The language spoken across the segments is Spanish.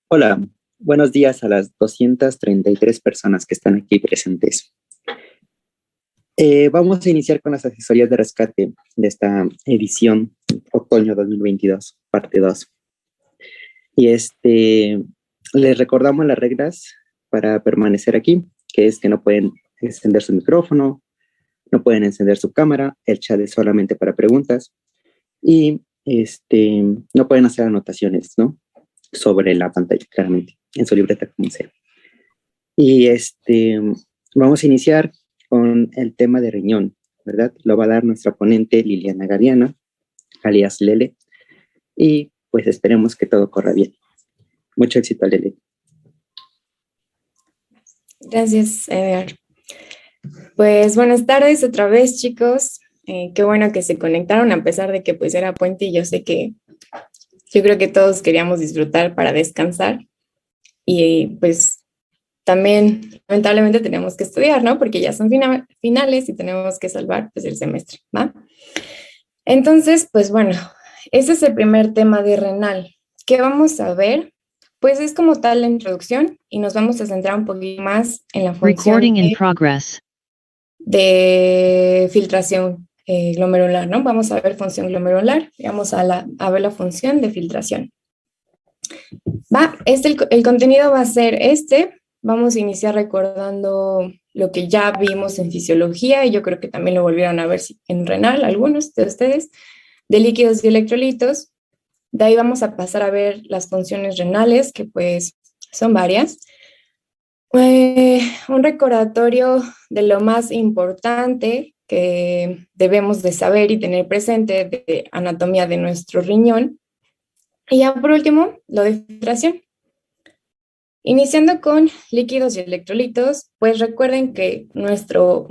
Hola, buenos días a las 233 personas que están aquí presentes. Vamos a iniciar con las asesorías de rescate de esta edición otoño 2022, parte 2. Y les recordamos las reglas para permanecer aquí, que es que no pueden encender su micrófono, no pueden encender su cámara, el chat es solamente para preguntas y no pueden hacer anotaciones, ¿no? Sobre la pantalla, claramente, en su libreta como sea. Y vamos a iniciar con el tema de riñón, ¿verdad? Lo va a dar nuestra ponente Liliana Gariana, alias Lele, y pues esperemos que todo corra bien. Mucho éxito, Lele. Gracias, Edgar. Pues buenas tardes otra vez, chicos. Qué bueno que se conectaron a pesar de que pues era puente y yo creo que todos queríamos disfrutar para descansar y pues también lamentablemente tenemos que estudiar, ¿no? Porque ya son finales y tenemos que salvar pues el semestre, ¿va? Entonces, pues bueno, ese es el primer tema de renal. ¿Qué vamos a ver? Pues es como tal la introducción y nos vamos a centrar un poquito más en la función de filtración glomerular, ¿no? Vamos a ver función glomerular y vamos a ver la función de filtración. El contenido va a ser vamos a iniciar recordando lo que ya vimos en fisiología y yo creo que también lo volvieron a ver en renal, algunos de ustedes, de líquidos y electrolitos. De ahí vamos a pasar a ver las funciones renales, que pues son varias. Un recordatorio de lo más importante que debemos de saber y tener presente de anatomía de nuestro riñón. Y ya por último, lo de filtración. Iniciando con líquidos y electrolitos, pues recuerden que nuestro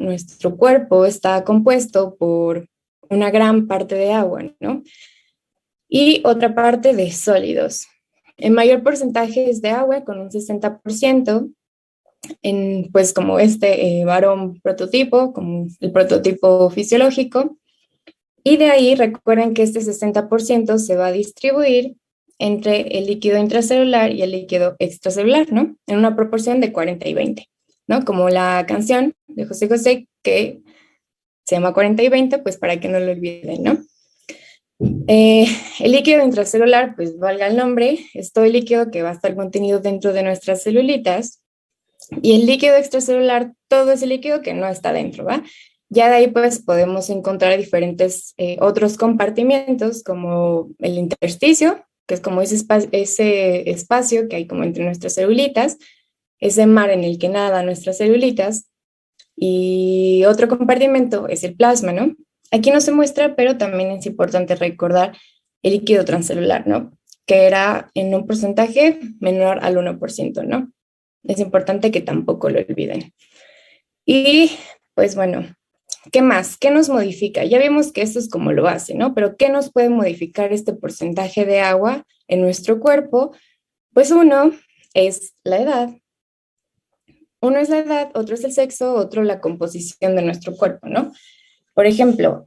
cuerpo está compuesto por una gran parte de agua, ¿no? Y otra parte de sólidos. En mayor porcentaje es de agua, con un 60%, pues como varón prototipo, como el prototipo fisiológico. Y de ahí recuerden que este 60% se va a distribuir entre el líquido intracelular y el líquido extracelular, ¿no? En una proporción de 40 y 20, ¿no? Como la canción de José José que se llama 40 y 20, pues para que no lo olviden, ¿no? El líquido intracelular, pues valga el nombre, es todo el líquido que va a estar contenido dentro de nuestras celulitas, y el líquido extracelular, todo ese líquido que no está dentro, ¿va? Ya de ahí pues podemos encontrar diferentes otros compartimientos como el intersticio, que es como ese espacio que hay como entre nuestras celulitas, ese mar en el que nadan nuestras celulitas, y otro compartimento es el plasma, ¿no? Aquí no se muestra, pero también es importante recordar el líquido transcelular, ¿no? Que era en un porcentaje menor al 1%, ¿no? Es importante que tampoco lo olviden. Y pues bueno, ¿qué más? ¿Qué nos modifica? Ya vimos que esto es como lo hace, ¿no? Pero ¿qué nos puede modificar este porcentaje de agua en nuestro cuerpo? Pues uno es la edad. Uno es la edad, otro es el sexo, otro la composición de nuestro cuerpo, ¿no? Por ejemplo,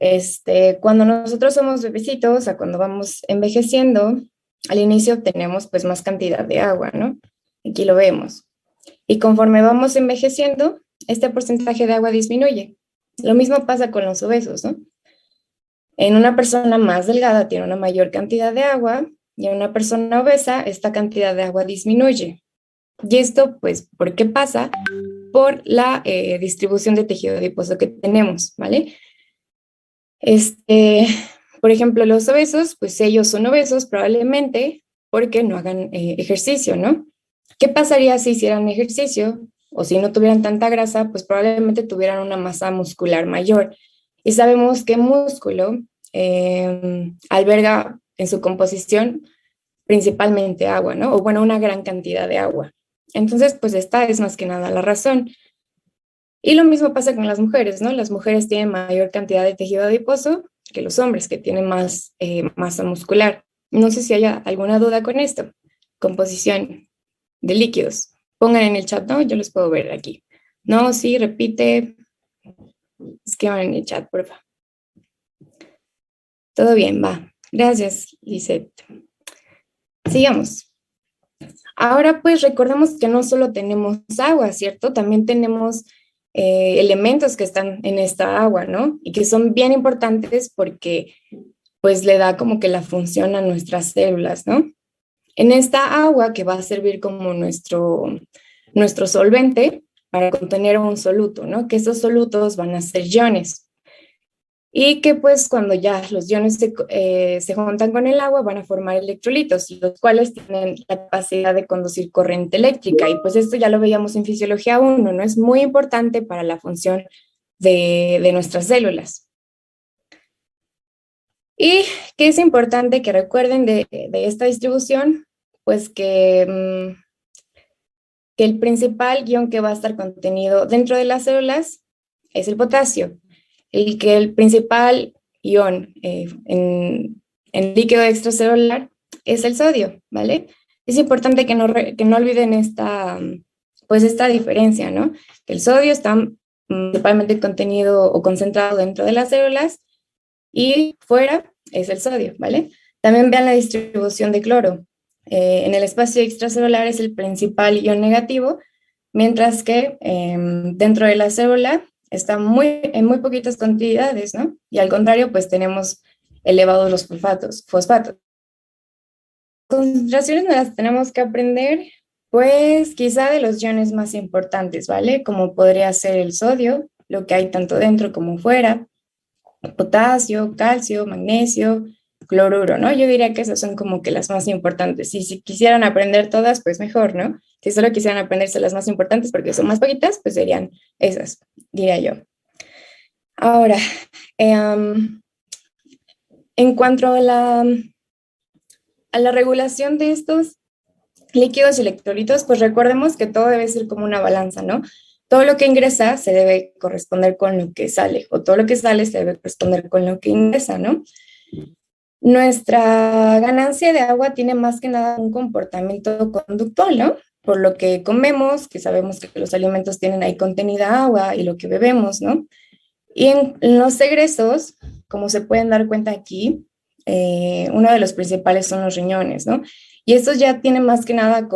cuando nosotros somos bebecitos, o cuando vamos envejeciendo, al inicio tenemos pues más cantidad de agua, ¿no? Aquí lo vemos. Y conforme vamos envejeciendo, este porcentaje de agua disminuye. Lo mismo pasa con los obesos, ¿no? En una persona más delgada tiene una mayor cantidad de agua y en una persona obesa esta cantidad de agua disminuye. Y esto, pues, ¿por qué pasa? Por la distribución de tejido adiposo que tenemos, ¿vale? Por ejemplo, los obesos, pues ellos son obesos probablemente porque no hagan ejercicio, ¿no? ¿Qué pasaría si hicieran ejercicio o si no tuvieran tanta grasa? Pues probablemente tuvieran una masa muscular mayor. Y sabemos que músculo alberga en su composición principalmente agua, ¿no? O bueno, una gran cantidad de agua. Entonces, pues esta es más que nada la razón. Y lo mismo pasa con las mujeres, ¿no? Las mujeres tienen mayor cantidad de tejido adiposo que los hombres, que tienen más masa muscular. No sé si haya alguna duda con esto. Composición. de líquidos. Pongan en el chat, ¿no? Yo los puedo ver aquí. No, sí, repite. Escriban en el chat, por favor. Todo bien, va. Gracias, Lisette. Sigamos. Ahora, pues, recordemos que no solo tenemos agua, ¿cierto? También tenemos elementos que están en esta agua, ¿no? Y que son bien importantes porque, pues, le da como que la función a nuestras células, ¿no? En esta agua que va a servir como nuestro solvente para contener un soluto, ¿no? Que esos solutos van a ser iones. Y que pues cuando ya los iones se juntan con el agua van a formar electrolitos, los cuales tienen la capacidad de conducir corriente eléctrica. Y pues esto ya lo veíamos en fisiología 1, ¿no? Es muy importante para la función de nuestras células. Y que es importante que recuerden de esta distribución, pues que el principal ion que va a estar contenido dentro de las células es el potasio. El principal ion en líquido extracelular es el sodio, ¿vale? Es importante que no olviden esta diferencia, ¿no? Que el sodio está principalmente contenido o concentrado dentro de las células y fuera es el sodio, ¿vale? También vean la distribución de cloro. En el espacio extracelular es el principal ion negativo, mientras que dentro de la célula está en muy poquitas cantidades, ¿no? Y al contrario, pues tenemos elevados los fosfatos. Concentraciones no las tenemos que aprender, pues quizá de los iones más importantes, ¿vale? Como podría ser el sodio, lo que hay tanto dentro como fuera, potasio, calcio, magnesio, cloruro, ¿no? Yo diría que esas son como que las más importantes. Y si quisieran aprender todas, pues mejor, ¿no? Si solo quisieran aprenderse las más importantes porque son más poquitas, pues serían esas, diría yo. Ahora, en cuanto a la regulación de estos líquidos y electrolitos, pues recordemos que todo debe ser como una balanza, ¿no? Todo lo que ingresa se debe corresponder con lo que sale, o todo lo que sale se debe corresponder con lo que ingresa, ¿no? Nuestra ganancia de agua tiene más que nada un comportamiento conductual, ¿no? Por lo que comemos, que sabemos que los alimentos tienen ahí contenida agua y lo que bebemos, ¿no? Y en los egresos, como se pueden dar cuenta aquí, uno de los principales son los riñones, ¿no? Y estos ya tienen más que nada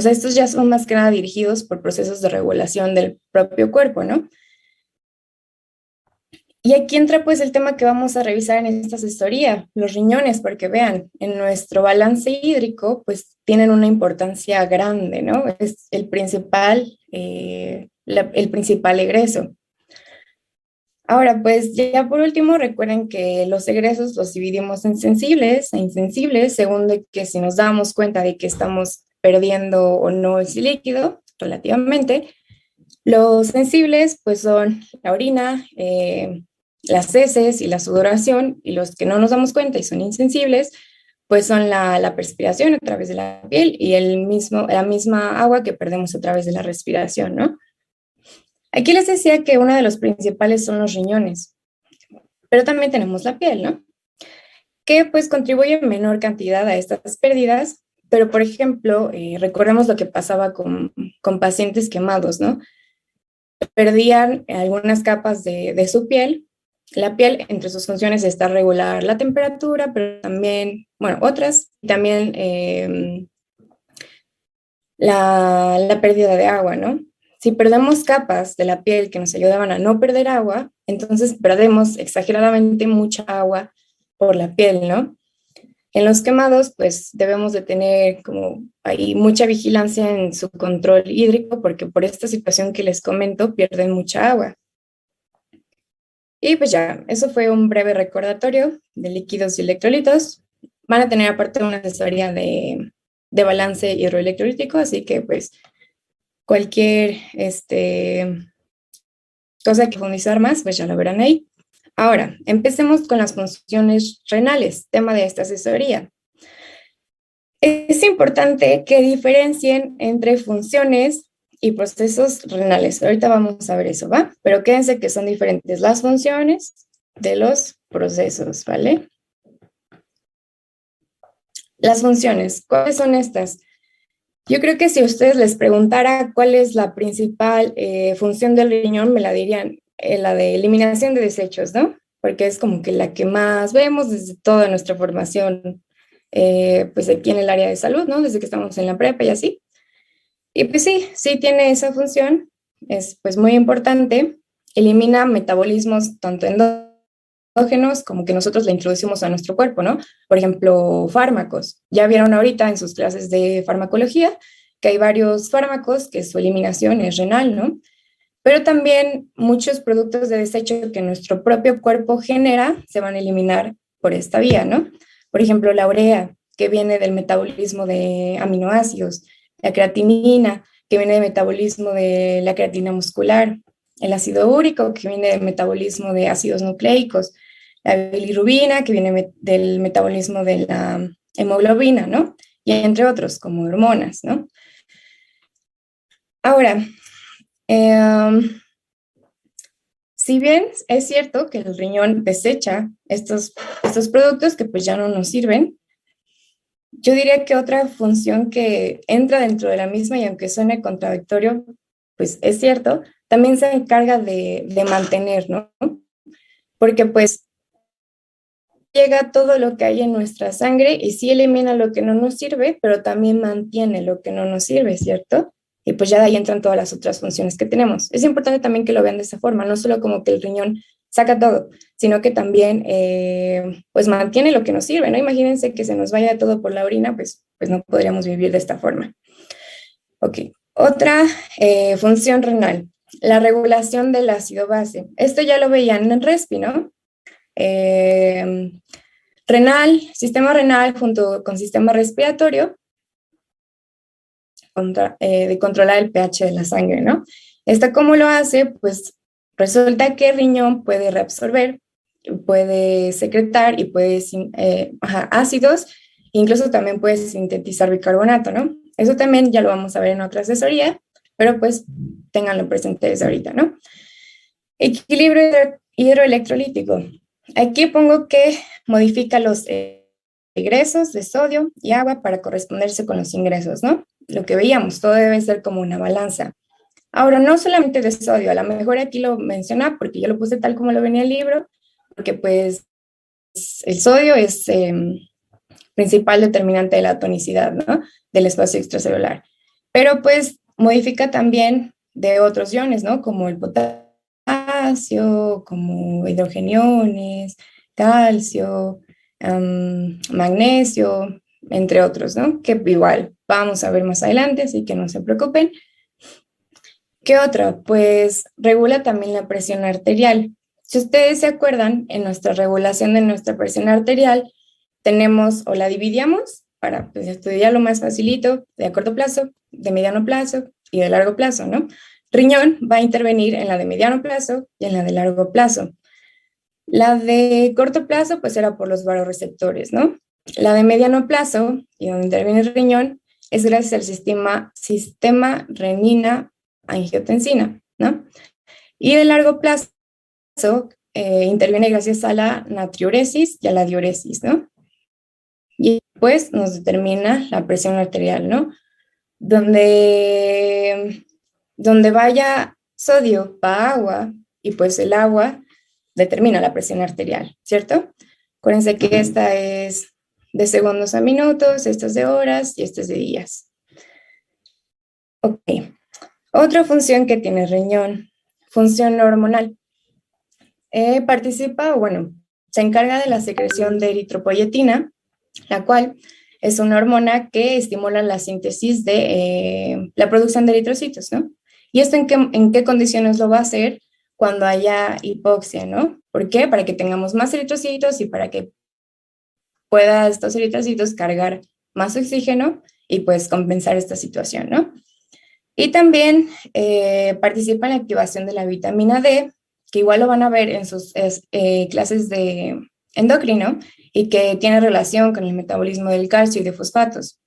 estos ya son más que nada dirigidos por procesos de regulación del propio cuerpo, ¿no? Y aquí entra pues el tema que vamos a revisar en esta asesoría, los riñones, porque vean, en nuestro balance hídrico pues tienen una importancia grande, ¿no? Es el principal egreso. Ahora, pues ya por último, recuerden que los egresos los dividimos en sensibles e insensibles, según de que si nos damos cuenta de que estamos perdiendo o no ese líquido, relativamente. Los sensibles, pues son la orina, las heces y la sudoración, y los que no nos damos cuenta y son insensibles, pues son la perspiración a través de la piel y la misma agua que perdemos a través de la respiración, ¿no? Aquí les decía que uno de los principales son los riñones, pero también tenemos la piel, ¿no? Que pues contribuye en menor cantidad a estas pérdidas, pero por ejemplo, recordemos lo que pasaba con pacientes quemados, ¿no? Perdían algunas capas de su piel. La piel, entre sus funciones, está regular la temperatura, pero también, bueno, otras, y también la pérdida de agua, ¿no? Si perdemos capas de la piel que nos ayudaban a no perder agua, entonces perdemos exageradamente mucha agua por la piel, ¿no? En los quemados, pues debemos de tener como ahí mucha vigilancia en su control hídrico, porque por esta situación que les comento, pierden mucha agua. Y pues ya, eso fue un breve recordatorio de líquidos y electrolitos. Van a tener aparte una asesoría de balance hidroelectrolítico, así que pues cualquier cosa que profundizar más, pues ya lo verán ahí. Ahora, empecemos con las funciones renales, tema de esta asesoría. Es importante que diferencien entre funciones y procesos renales. Ahorita vamos a ver eso, ¿va? Pero quédense que son diferentes las funciones de los procesos, ¿vale? Las funciones, ¿cuáles son estas? Yo creo que si a ustedes les preguntara cuál es la principal función del riñón, me la dirían la de eliminación de desechos, ¿no? Porque es como que la que más vemos desde toda nuestra formación, pues aquí en el área de salud, ¿no? Desde que estamos en la prepa y así. Y pues sí, sí tiene esa función, es pues muy importante, elimina metabolismos tanto endógenos como que nosotros le introducimos a nuestro cuerpo, ¿no? Por ejemplo, fármacos. Ya vieron ahorita en sus clases de farmacología que hay varios fármacos que su eliminación es renal, ¿no? Pero también muchos productos de desecho que nuestro propio cuerpo genera se van a eliminar por esta vía, ¿no? Por ejemplo, la urea, que viene del metabolismo de aminoácidos, la creatinina, que viene del metabolismo de la creatina muscular, el ácido úrico, que viene del metabolismo de ácidos nucleicos, la bilirrubina, que viene del metabolismo de la hemoglobina, ¿no? Y entre otros, como hormonas, ¿no? Ahora, si bien es cierto que el riñón desecha estos productos que pues ya no nos sirven, yo diría que otra función que entra dentro de la misma, y aunque suene contradictorio, pues es cierto, también se encarga de mantener, ¿no? Porque pues llega todo lo que hay en nuestra sangre y sí elimina lo que no nos sirve, pero también mantiene lo que no nos sirve, ¿cierto? Y pues ya de ahí entran todas las otras funciones que tenemos. Es importante también que lo vean de esa forma, no solo como que el riñón saca todo, sino que también pues mantiene lo que nos sirve, ¿no? Imagínense que se nos vaya todo por la orina, pues no podríamos vivir de esta forma. Ok, otra función renal, la regulación del ácido base. Esto ya lo veían en Respi, ¿no? Renal, sistema renal junto con sistema respiratorio, de controlar el pH de la sangre, ¿no? ¿Esto cómo lo hace? Pues resulta que el riñón puede reabsorber, puede secretar y puede ácidos, incluso también puede sintetizar bicarbonato, ¿no? Eso también ya lo vamos a ver en otra asesoría, pero pues ténganlo presente desde ahorita, ¿no? Equilibrio hidroelectrolítico. Aquí pongo que modifica los egresos de sodio y agua para corresponderse con los ingresos, ¿no? Lo que veíamos, todo debe ser como una balanza. Ahora, no solamente de sodio, a lo mejor aquí lo menciona porque yo lo puse tal como lo venía el libro, porque pues el sodio es principal determinante de la tonicidad, ¿no? Del espacio extracelular. Pero pues modifica también de otros iones, ¿no? Como el potasio, como hidrogeniones, calcio, magnesio, entre otros, ¿no? Que igual vamos a ver más adelante, así que no se preocupen. ¿Qué otra? Pues regula también la presión arterial. Si ustedes se acuerdan, en nuestra regulación de nuestra presión arterial, tenemos o la dividíamos para pues, estudiarlo más facilito, de a corto plazo, de mediano plazo y de largo plazo, ¿no? Riñón va a intervenir en la de mediano plazo y en la de largo plazo. La de corto plazo, pues era por los vasoreceptores, ¿no? La de mediano plazo, y donde interviene el riñón, es gracias al sistema renina-angiotensina, ¿no? Y de largo plazo, interviene gracias a la natriuresis y a la diuresis, ¿no? Y después nos determina la presión arterial, ¿no? Donde vaya sodio va agua, y pues el agua determina la presión arterial, ¿cierto? Acuérdense que esta es de segundos a minutos, esta es de horas y esta es de días. Ok. Otra función que tiene el riñón, función hormonal. Participa, bueno, se encarga de la secreción de eritropoyetina, la cual es una hormona que estimula la síntesis de la producción de eritrocitos, ¿no? ¿Y esto en qué condiciones lo va a hacer? Cuando haya hipoxia, ¿no? ¿Por qué? Para que tengamos más eritrocitos y para que pueda estos eritrocitos cargar más oxígeno y pues compensar esta situación, ¿no? Y también participa en la activación de la vitamina D, que igual lo van a ver en sus clases de endocrino y que tiene relación con el metabolismo del calcio y de fosfatos.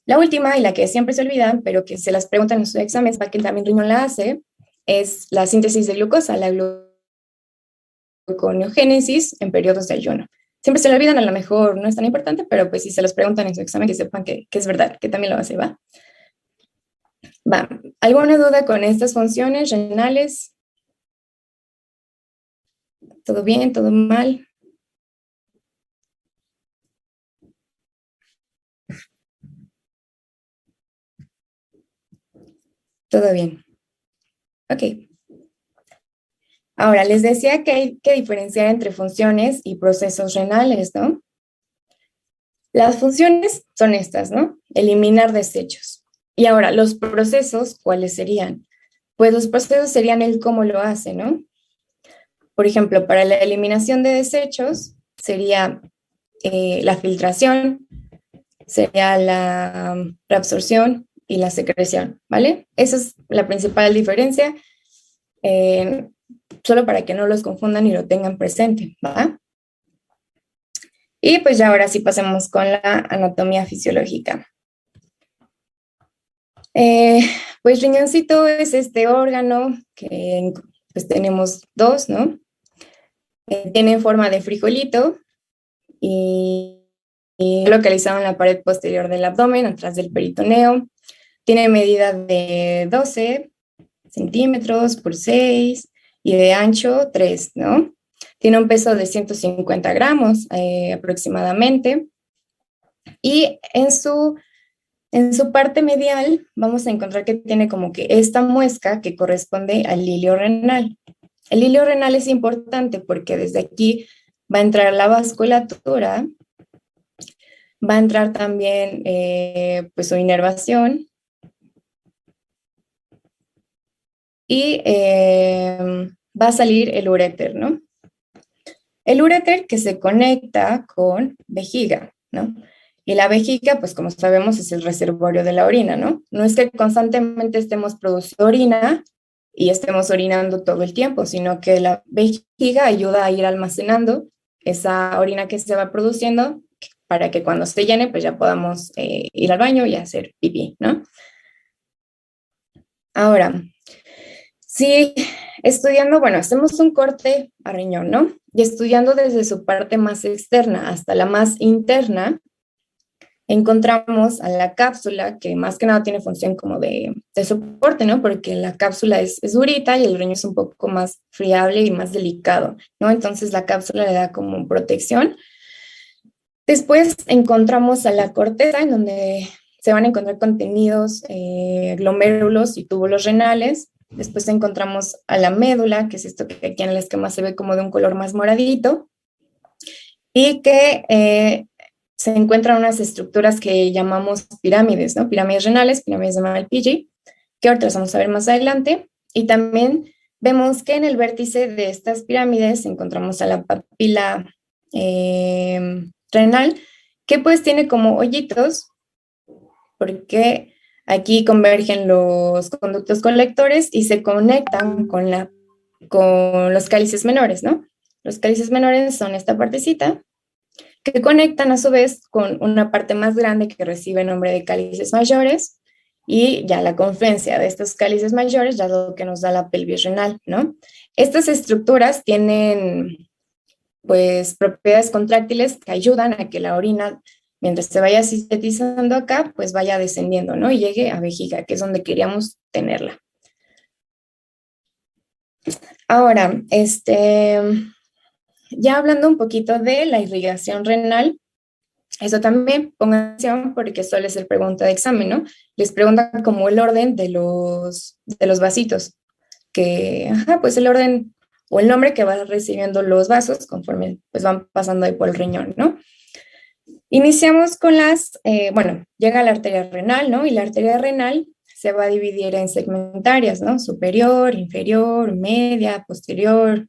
La última, y la que siempre se olvidan, pero que se las preguntan en sus exámenes, para que también riñón la hace, es la síntesis de glucosa, la gluconeogénesis en periodos de ayuno. siempre se le olvidan, a lo mejor no es tan importante, pero pues si se los preguntan en su examen, que sepan que es verdad, que también lo hace, ¿va? Va. ¿Alguna duda con estas funciones renales? ¿Todo bien? ¿Todo mal? Todo bien. Ok. Ahora, les decía que hay que diferenciar entre funciones y procesos renales, ¿no? Las funciones son estas, ¿no? Eliminar desechos. Y ahora, los procesos, ¿cuáles serían? Pues los procesos serían el cómo lo hace, ¿no? Por ejemplo, para la eliminación de desechos sería la filtración, sería la reabsorción y la secreción, ¿vale? Esa es la principal diferencia, solo para que no los confundan y lo tengan presente, ¿va? Y pues ya ahora sí pasemos con la anatomía fisiológica. Pues riñoncito es este órgano que pues tenemos dos, ¿no? Tiene forma de frijolito y localizado en la pared posterior del abdomen, atrás del peritoneo. Tiene medida de 12 centímetros por 6 y de ancho 3, ¿no? Tiene un peso de 150 gramos aproximadamente. Y en su parte medial vamos a encontrar que tiene como que esta muesca que corresponde al hilio renal. El hilio renal es importante porque desde aquí va a entrar la vasculatura, va a entrar también pues su inervación y va a salir el uréter, ¿no? El uréter que se conecta con vejiga, ¿no? Y la vejiga, pues como sabemos, es el reservorio de la orina, ¿no? No es que constantemente estemos produciendo orina y estemos orinando todo el tiempo, sino que la vejiga ayuda a ir almacenando esa orina que se va produciendo para que cuando se llene, pues ya podamos ir al baño y hacer pipí, ¿no? Ahora, si estudiando, bueno, hacemos un corte a riñón, ¿no? Y estudiando desde su parte más externa hasta la más interna, encontramos a la cápsula, que más que nada tiene función como de soporte, ¿no? Porque la cápsula es durita y el riñón es un poco más friable y más delicado, ¿no? Entonces la cápsula le da como protección. Después encontramos a la corteza, en donde se van a encontrar contenidos, glomérulos y túbulos renales. Después encontramos a la médula, que es esto que aquí en el esquema se ve como de un color más moradito, y que se encuentran unas estructuras que llamamos pirámides, ¿no? Pirámides renales, pirámides de Malpighi, que ahorita las vamos a ver más adelante. Y también vemos que en el vértice de estas pirámides encontramos a la papila renal, que pues tiene como hoyitos, porque aquí convergen los conductos colectores y se conectan con los cálices menores, ¿no? Los cálices menores son esta partecita, que conectan a su vez con una parte más grande que recibe el nombre de cálices mayores, y ya la confluencia de estos cálices mayores ya es lo que nos da la pelvis renal, ¿no? Estas estructuras tienen pues propiedades contráctiles que ayudan a que la orina, mientras se vaya sintetizando acá, pues vaya descendiendo, ¿no? Y llegue a vejiga, que es donde queríamos tenerla. Ahora, ya hablando un poquito de la irrigación renal, eso también pongan atención porque suele ser pregunta de examen, ¿no? Les preguntan como el orden de los vasitos, que, ajá, pues el orden o el nombre que va recibiendo los vasos conforme pues van pasando ahí por el riñón, ¿no? Iniciamos con bueno, llega la arteria renal, ¿no? Y la arteria renal se va a dividir en segmentarias, ¿no? Superior, inferior, media, posterior,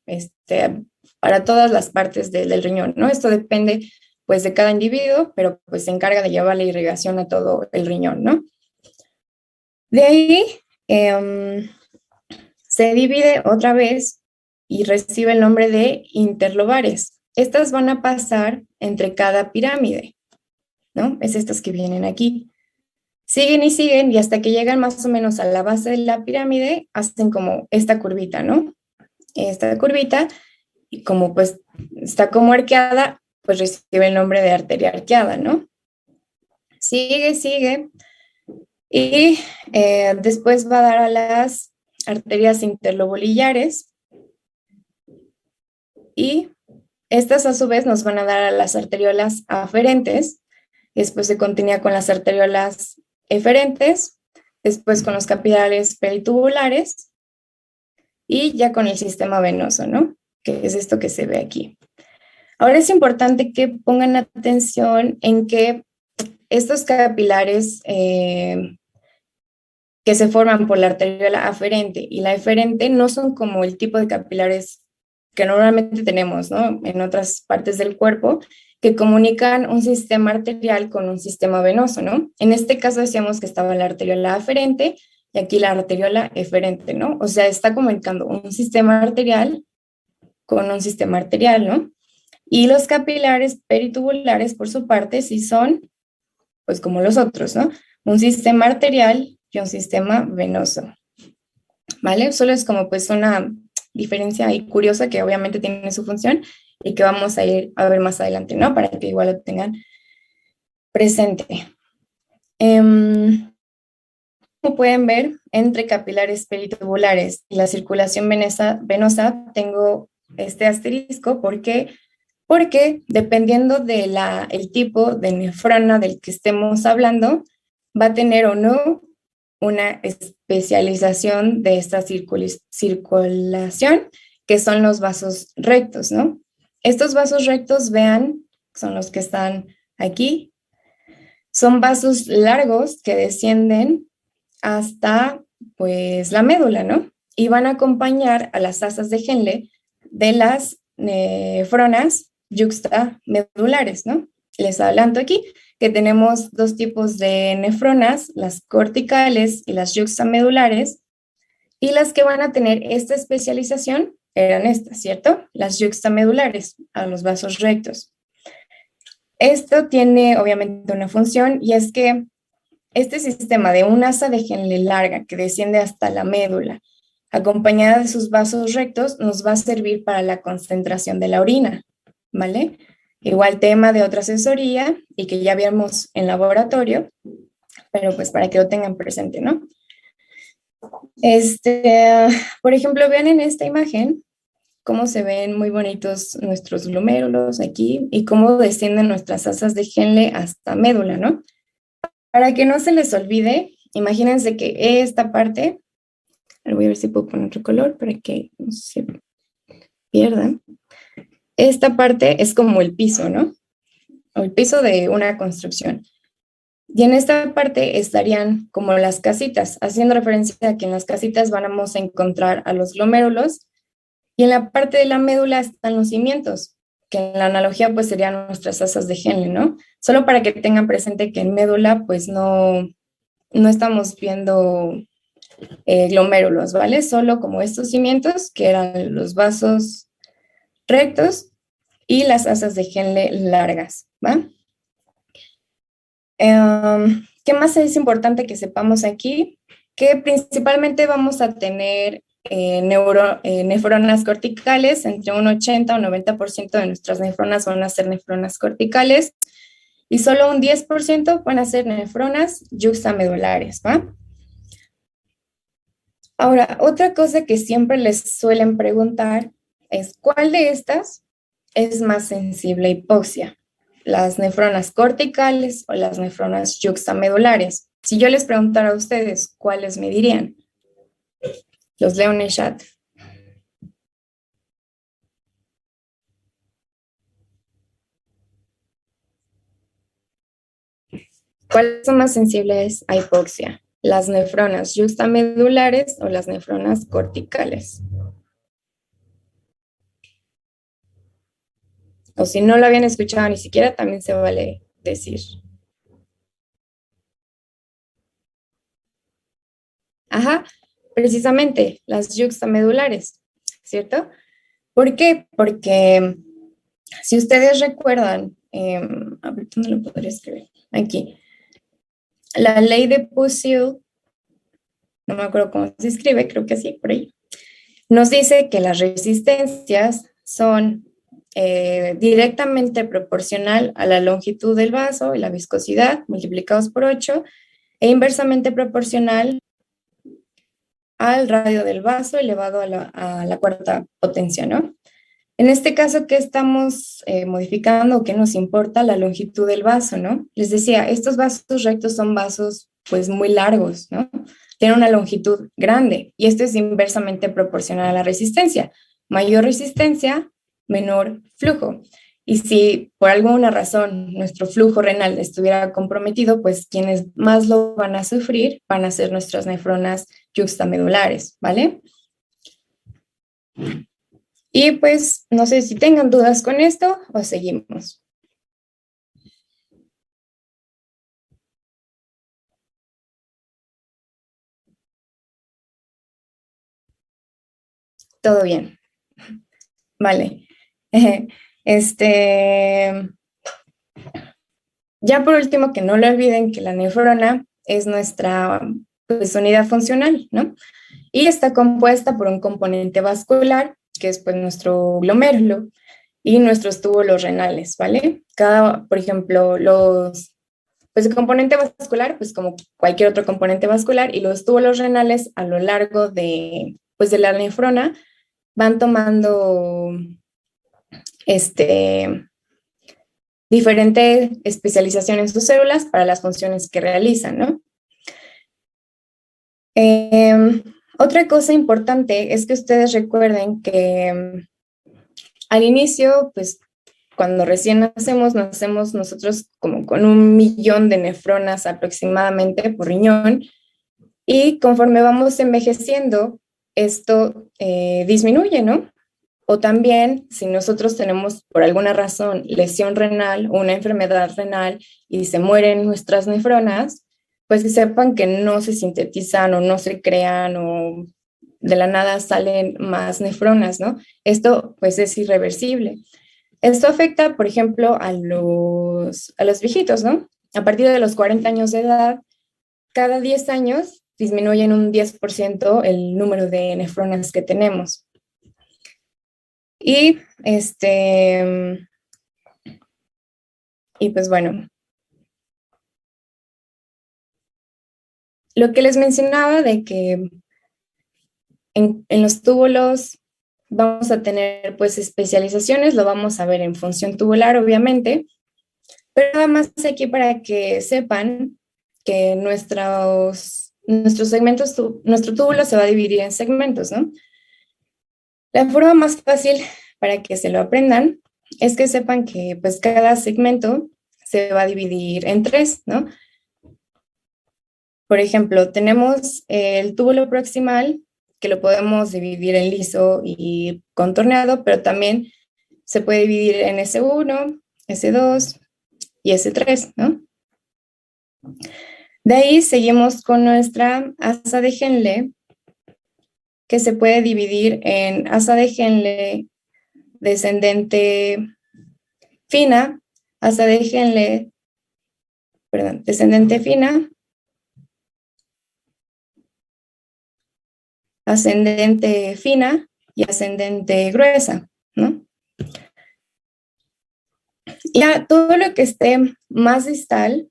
para todas las partes del riñón, ¿no? Esto depende pues de cada individuo, pero pues se encarga de llevar la irrigación a todo el riñón, ¿no? De ahí se divide otra vez y recibe el nombre de interlobares. Estas van a pasar entre cada pirámide, ¿no? Es estas que vienen aquí. Siguen y hasta que llegan más o menos a la base de la pirámide, hacen como esta curvita, ¿no? Esta curvita, y como pues está como arqueada, pues recibe el nombre de arteria arqueada, ¿no? Sigue, y después va a dar a las arterias interlobulares, y estas a su vez nos van a dar a las arteriolas aferentes, y después se continúa con las arteriolas eferentes, después con los capilares peritubulares, y ya con el sistema venoso, ¿no? Que es esto que se ve aquí. Ahora es importante que pongan atención en que estos capilares que se forman por la arteriola aferente y la eferente no son como el tipo de capilares que normalmente tenemos, ¿no? En otras partes del cuerpo, que comunican un sistema arterial con un sistema venoso, ¿no? En este caso decíamos que estaba la arteriola aferente y aquí la arteriola eferente, ¿no? O sea, está comunicando un sistema arterial con un sistema arterial, ¿no? Y los capilares peritubulares, por su parte, sí son, pues como los otros, ¿no? Un sistema arterial y un sistema venoso, ¿vale? Solo es como pues una diferencia ahí curiosa que obviamente tiene su función y que vamos a ir a ver más adelante, ¿no? Para que igual lo tengan presente. Como pueden ver, entre capilares peritubulares y la circulación venosa tengo este asterisco porque dependiendo de el tipo de nefrona del que estemos hablando, va a tener o no una especialización de esta circulación, que son los vasos rectos, ¿no? Estos vasos rectos, vean, son los que están aquí, son vasos largos que descienden hasta, pues, la médula, ¿no? Y van a acompañar a las asas de Henle de las nefronas yuxtamedulares, ¿no? Les adelanto aquí que tenemos dos tipos de nefronas, las corticales y las yuxtamedulares, y las que van a tener esta especialización eran estas, ¿cierto? Las yuxtamedulares, a los vasos rectos. Esto tiene obviamente una función, y es que este sistema de un asa de Henle larga que desciende hasta la médula, acompañada de sus vasos rectos, nos va a servir para la concentración de la orina, ¿vale? Igual tema de otra asesoría y que ya vimos en laboratorio, pero pues para que lo tengan presente, ¿no? Por ejemplo, vean en esta imagen cómo se ven muy bonitos nuestros glomérulos aquí y cómo descienden nuestras asas de Henle hasta médula, ¿no? Para que no se les olvide, imagínense que esta parte, voy a ver si puedo poner otro color para que no se pierdan. Esta parte es como el piso, ¿no? O el piso de una construcción. Y en esta parte estarían como las casitas, haciendo referencia a que en las casitas vamos a encontrar a los glomérulos, y en la parte de la médula están los cimientos, que en la analogía pues serían nuestras asas de Henle, ¿no? Solo para que tengan presente que en médula pues no estamos viendo glomérulos, ¿vale? Solo como estos cimientos, que eran los vasos rectos y las asas de Henle largas, ¿va? ¿Qué más es importante que sepamos aquí? Que principalmente vamos a tener nefronas corticales, entre un 80 o 90% de nuestras nefronas van a ser nefronas corticales, y solo un 10% van a ser nefronas yuxtamedulares, ¿va? Ahora, otra cosa que siempre les suelen preguntar es ¿cuál de estas es más sensible a hipoxia? ¿Las nefronas corticales o las nefronas yuxtamedulares? Si yo les preguntara a ustedes, ¿cuáles me dirían? Los leo en el chat. ¿Cuáles son más sensibles a hipoxia? ¿Las nefronas yuxtamedulares o las nefronas corticales? O si no lo habían escuchado ni siquiera, también se vale decir. Ajá, precisamente las yuxtamedulares, ¿cierto? ¿Por qué? Porque si ustedes recuerdan, a ver, ¿dónde lo podría escribir? Aquí. La ley de Pusil, no me acuerdo cómo se escribe, creo que sí, por ahí, nos dice que las resistencias son directamente proporcional a la longitud del vaso y la viscosidad multiplicados por 8 e inversamente proporcional al radio del vaso elevado a la cuarta potencia, ¿no? En este caso, ¿qué estamos modificando o qué nos importa? La longitud del vaso, ¿no? Les decía, estos vasos rectos son vasos pues muy largos, ¿no? Tienen una longitud grande y esto es inversamente proporcional a la resistencia. Mayor resistencia, menor flujo. Y si por alguna razón nuestro flujo renal estuviera comprometido, pues quienes más lo van a sufrir van a ser nuestras nefronas yuxtamedulares, ¿vale? Y pues no sé si tengan dudas con esto o seguimos. Todo bien. Vale. Ya por último, que no lo olviden que la nefrona es nuestra pues, unidad funcional, ¿no? Y está compuesta por un componente vascular, que es pues nuestro glomérulo, y nuestros túbulos renales, ¿vale? Por ejemplo, pues el componente vascular, pues como cualquier otro componente vascular, y los túbulos renales a lo largo pues de la nefrona van tomando diferente especialización en sus células para las funciones que realizan, ¿no? Otra cosa importante es que ustedes recuerden que al inicio, pues cuando recién nacemos nosotros como con 1 millón de nefronas aproximadamente por riñón, y conforme vamos envejeciendo, esto disminuye, ¿no? O también, si nosotros tenemos por alguna razón lesión renal o una enfermedad renal y se mueren nuestras nefronas, pues que sepan que no se sintetizan o no se crean o de la nada salen más nefronas, ¿no? Esto pues es irreversible. Esto afecta, por ejemplo, a los viejitos, ¿no? A partir de los 40 años de edad, cada 10 años disminuyen un 10% el número de nefronas que tenemos. Y pues bueno, lo que les mencionaba de que en los túbulos vamos a tener pues especializaciones, lo vamos a ver en función tubular obviamente, pero nada más aquí para que sepan que nuestros segmentos, nuestro túbulo se va a dividir en segmentos, ¿no? La forma más fácil para que se lo aprendan es que sepan que pues cada segmento se va a dividir en 3, ¿no? Por ejemplo, tenemos el túbulo proximal, que lo podemos dividir en liso y contorneado, pero también se puede dividir en S1, S2 y S3, ¿no? De ahí seguimos con nuestra asa de Henle, que se puede dividir en asa de Henle descendente fina, asa de Henle, descendente fina, ascendente fina y ascendente gruesa, ¿no? Y todo lo que esté más distal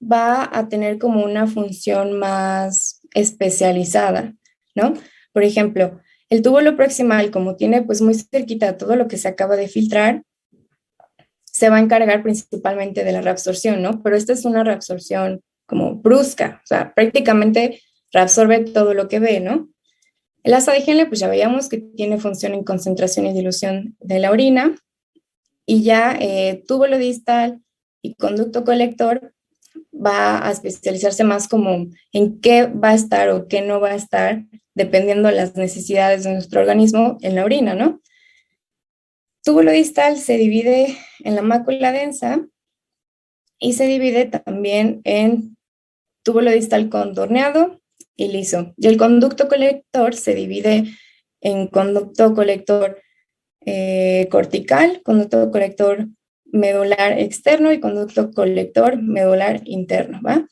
va a tener como una función más especializada, ¿no? Por ejemplo, el túbulo proximal, como tiene pues muy cerquita todo lo que se acaba de filtrar, se va a encargar principalmente de la reabsorción, ¿no? Pero esta es una reabsorción como brusca, o sea, prácticamente reabsorbe todo lo que ve, ¿no? El asa de Henle, pues ya veíamos que tiene función en concentración y dilución de la orina, y ya túbulo distal y conducto colector va a especializarse más como en qué va a estar o qué no va a estar, dependiendo de las necesidades de nuestro organismo en la orina, ¿no? Túbulo distal se divide en la mácula densa y se divide también en túbulo distal contorneado y liso. Y el conducto colector se divide en conducto colector cortical, conducto colector medular externo y conducto colector medular interno, ¿va?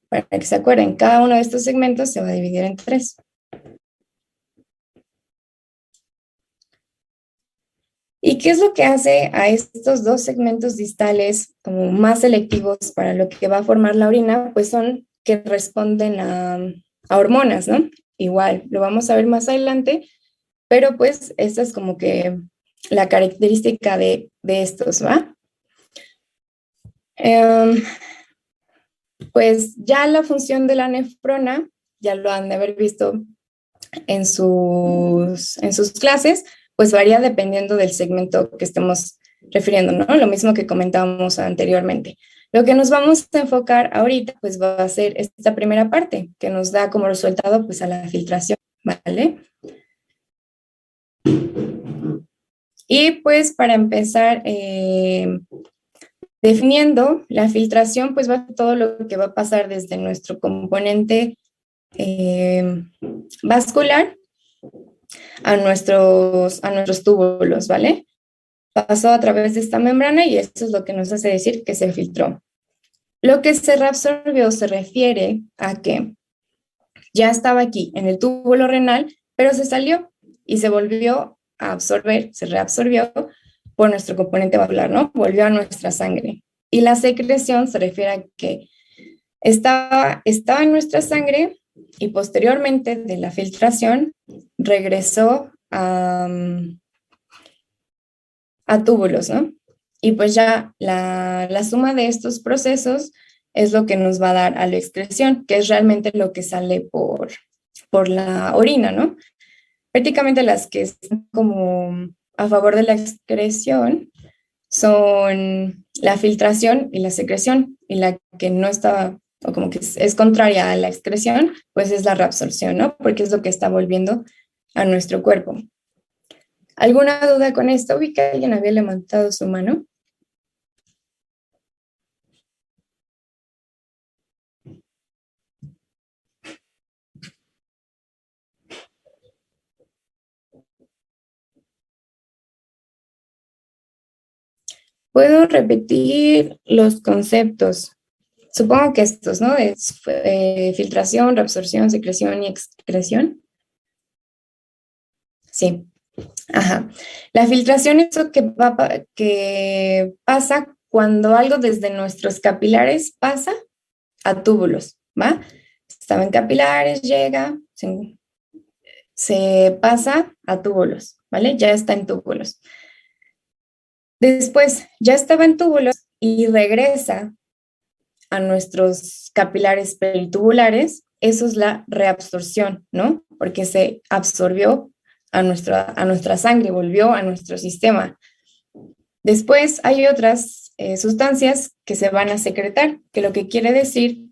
Para que se acuerden, cada uno de estos segmentos se va a dividir en 3. ¿Y qué es lo que hace a estos dos segmentos distales como más selectivos para lo que va a formar la orina? Pues son que responden a hormonas, ¿no? Igual, lo vamos a ver más adelante, pero pues esta es como que la característica de estos, ¿va? Pues ya la función de la nefrona, ya lo han de haber visto en sus clases, pues varía dependiendo del segmento que estemos refiriendo, ¿no? Lo mismo que comentábamos anteriormente. Lo que nos vamos a enfocar ahorita, pues va a ser esta primera parte, que nos da como resultado, pues a la filtración, ¿vale? Y pues para empezar, definiendo la filtración, pues va a ser todo lo que va a pasar desde nuestro componente vascular a nuestros túbulos, ¿vale? Pasó a través de esta membrana y esto es lo que nos hace decir que se filtró. Lo que se reabsorbió se refiere a que ya estaba aquí en el túbulo renal, pero se salió y se volvió a absorber, se reabsorbió por nuestro componente vascular, ¿no? Volvió a nuestra sangre. Y la secreción se refiere a que estaba en nuestra sangre y posteriormente de la filtración regresó a túbulos, ¿no? Y pues ya la suma de estos procesos es lo que nos va a dar a la excreción, que es realmente lo que sale por la orina, ¿no? Prácticamente las que están como a favor de la excreción son la filtración y la secreción, y la que no está, o como que es contraria a la excreción, pues es la reabsorción, ¿no? Porque es lo que está volviendo a nuestro cuerpo. ¿Alguna duda con esto? Vi que alguien había levantado su mano. Puedo repetir los conceptos. Supongo que estos, ¿no? Es filtración, reabsorción, secreción y excreción. Sí. Ajá. La filtración es lo que pasa cuando algo desde nuestros capilares pasa a túbulos, ¿va? Estaba en capilares, llega, se pasa a túbulos, ¿vale? Ya está en túbulos. Después, ya estaba en túbulos y regresa a nuestros capilares peritubulares. Eso es la reabsorción, ¿no? Porque se absorbió a nuestra sangre, volvió a nuestro sistema. Después hay otras sustancias que se van a secretar, que lo que quiere decir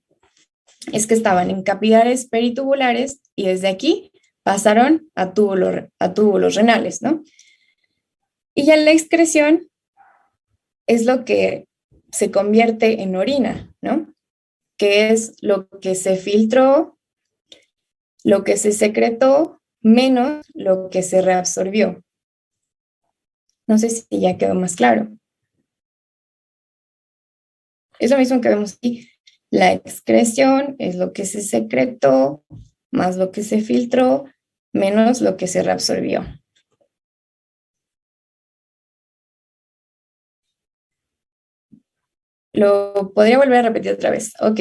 es que estaban en capilares peritubulares y desde aquí pasaron a túbulos renales, ¿no? Y ya la excreción es lo que se convierte en orina, ¿no? Que es lo que se filtró, lo que se secretó, menos lo que se reabsorbió. No sé si ya quedó más claro. Es lo mismo que vemos aquí. La excreción es lo que se secretó, más lo que se filtró, menos lo que se reabsorbió. Lo podría volver a repetir otra vez. Ok.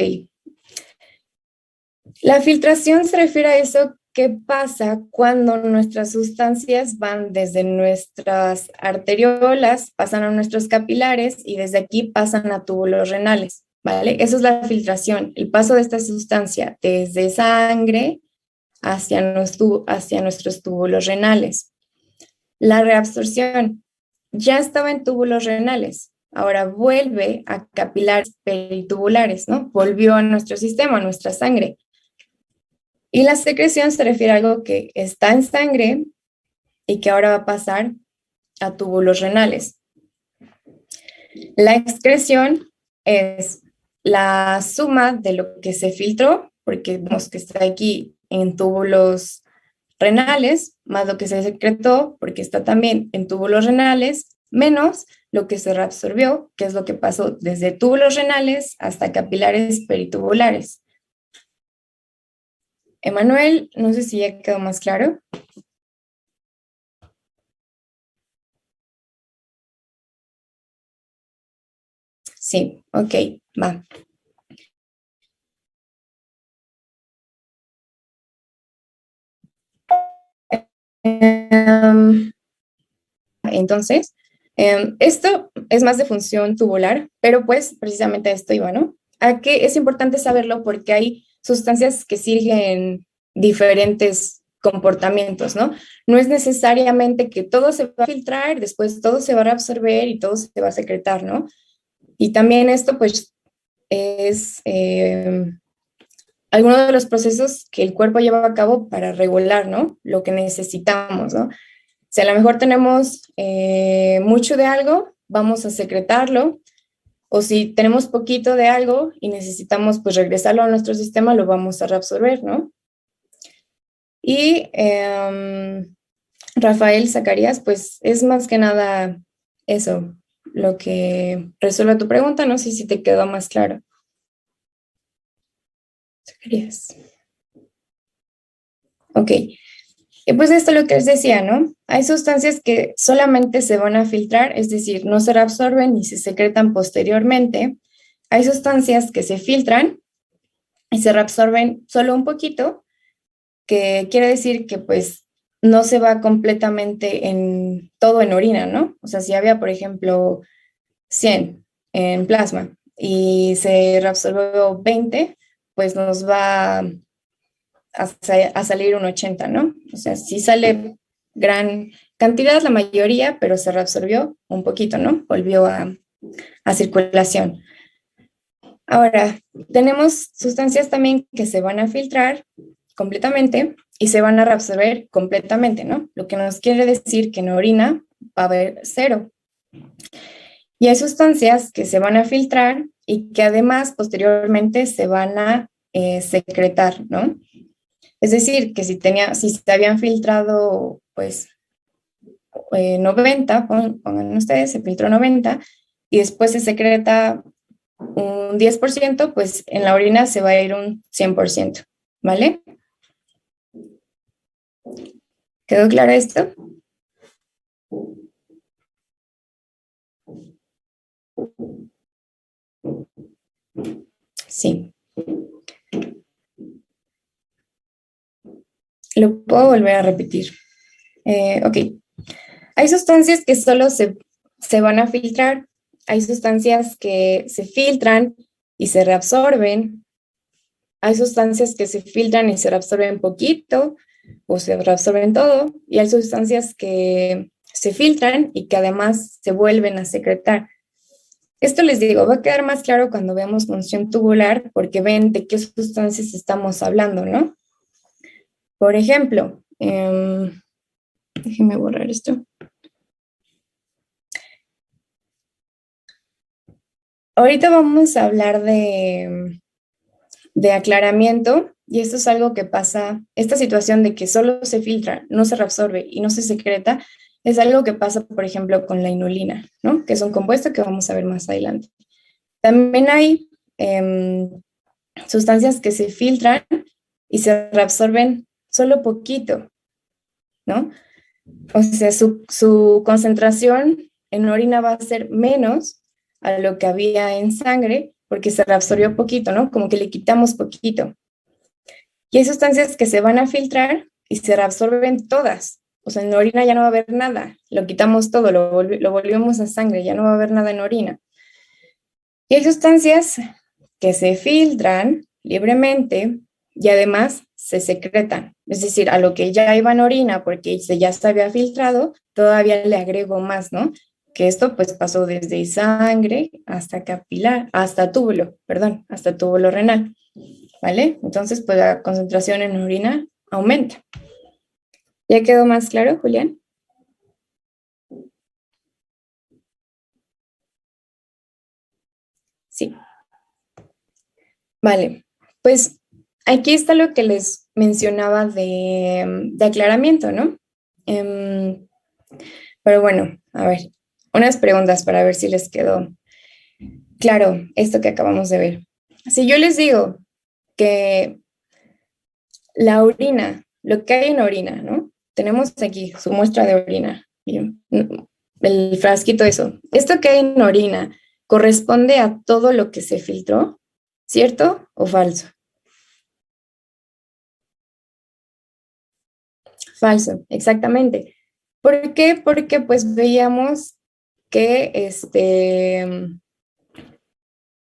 La filtración se refiere a eso que pasa cuando nuestras sustancias van desde nuestras arteriolas, pasan a nuestros capilares y desde aquí pasan a túbulos renales, ¿vale? Eso es la filtración, el paso de esta sustancia desde sangre hacia nuestros túbulos renales. La reabsorción ya estaba en túbulos renales, ahora vuelve a capilares peritubulares, ¿no? Volvió a nuestro sistema, a nuestra sangre. Y la secreción se refiere a algo que está en sangre y que ahora va a pasar a túbulos renales. La excreción es la suma de lo que se filtró, porque vemos que está aquí en túbulos renales, más lo que se secretó, porque está también en túbulos renales, menos lo que se reabsorbió, que es lo que pasó desde túbulos renales hasta capilares peritubulares. Emanuel, no sé si ya quedó más claro. Sí, ok, va. Entonces, esto es más de función tubular, pero pues precisamente a esto iba, ¿no? A que es importante saberlo porque hay sustancias que siguen diferentes comportamientos, ¿no? No es necesariamente que todo se va a filtrar, después todo se va a reabsorber y todo se va a secretar, ¿no? Y también esto, pues, es alguno de los procesos que el cuerpo lleva a cabo para regular, ¿no? Lo que necesitamos, ¿no? Si a lo mejor tenemos mucho de algo, vamos a secretarlo, o si tenemos poquito de algo y necesitamos pues regresarlo a nuestro sistema, lo vamos a reabsorber, ¿no? Y Rafael Zacarías, pues es más que nada eso, lo que resuelve tu pregunta, no sé si te quedó más claro. Zacarías. Ok. Y pues esto es lo que les decía, ¿no? Hay sustancias que solamente se van a filtrar, es decir, no se reabsorben ni se secretan posteriormente. Hay sustancias que se filtran y se reabsorben solo un poquito, que quiere decir que pues no se va completamente en todo en orina, ¿no? O sea, si había, por ejemplo, 100 en plasma y se reabsorbió 20, pues nos va a salir un 80, ¿no? O sea, sí sale gran cantidad, la mayoría, pero se reabsorbió un poquito, ¿no? Volvió a circulación. Ahora, tenemos sustancias también que se van a filtrar completamente y se van a reabsorber completamente, ¿no? Lo que nos quiere decir que en orina va a haber cero. Y hay sustancias que se van a filtrar y que además posteriormente se van a secretar, ¿no? Es decir, que si se habían filtrado, pues, 90, pongan ustedes, se filtró 90 y después se secreta un 10%, pues en la orina se va a ir un 100%, ¿vale? ¿Quedó claro esto? Sí. Lo puedo volver a repetir. Ok. Hay sustancias que solo se van a filtrar. Hay sustancias que se filtran y se reabsorben. Hay sustancias que se filtran y se reabsorben poquito o se reabsorben todo. Y hay sustancias que se filtran y que además se vuelven a secretar. Esto les digo, va a quedar más claro cuando veamos función tubular porque ven de qué sustancias estamos hablando, ¿no? Por ejemplo, déjenme borrar esto. Ahorita vamos a hablar de aclaramiento y esto es algo que pasa, esta situación de que solo se filtra, no se reabsorbe y no se secreta, es algo que pasa, por ejemplo, con la inulina, ¿no? Que es un compuesto que vamos a ver más adelante. También hay sustancias que se filtran y se reabsorben solo poquito, ¿no? O sea, su concentración en orina va a ser menos a lo que había en sangre porque se reabsorbió poquito, ¿no? Como que le quitamos poquito. Y hay sustancias que se van a filtrar y se reabsorben todas. O sea, en la orina ya no va a haber nada. Lo quitamos todo, lo volvemos a sangre, ya no va a haber nada en orina. Y hay sustancias que se filtran libremente y además se secretan. Es decir, a lo que ya iba en orina porque ya se había filtrado, todavía le agrego más, ¿no? Que esto pues pasó desde sangre hasta capilar, hasta túbulo, perdón, hasta túbulo renal, ¿vale? Entonces pues la concentración en orina aumenta. ¿Ya quedó más claro, Julián? Sí. Vale, pues aquí está lo que les mencionaba de aclaramiento, ¿no? Em, pero bueno, a ver, unas preguntas para ver si les quedó claro esto que acabamos de ver. Si yo les digo que la orina, lo que hay en orina, ¿no? Tenemos aquí su muestra de orina, el frasquito eso. Esto que hay en orina corresponde a todo lo que se filtró, ¿cierto o falso? Falso, exactamente. ¿Por qué? Porque pues veíamos que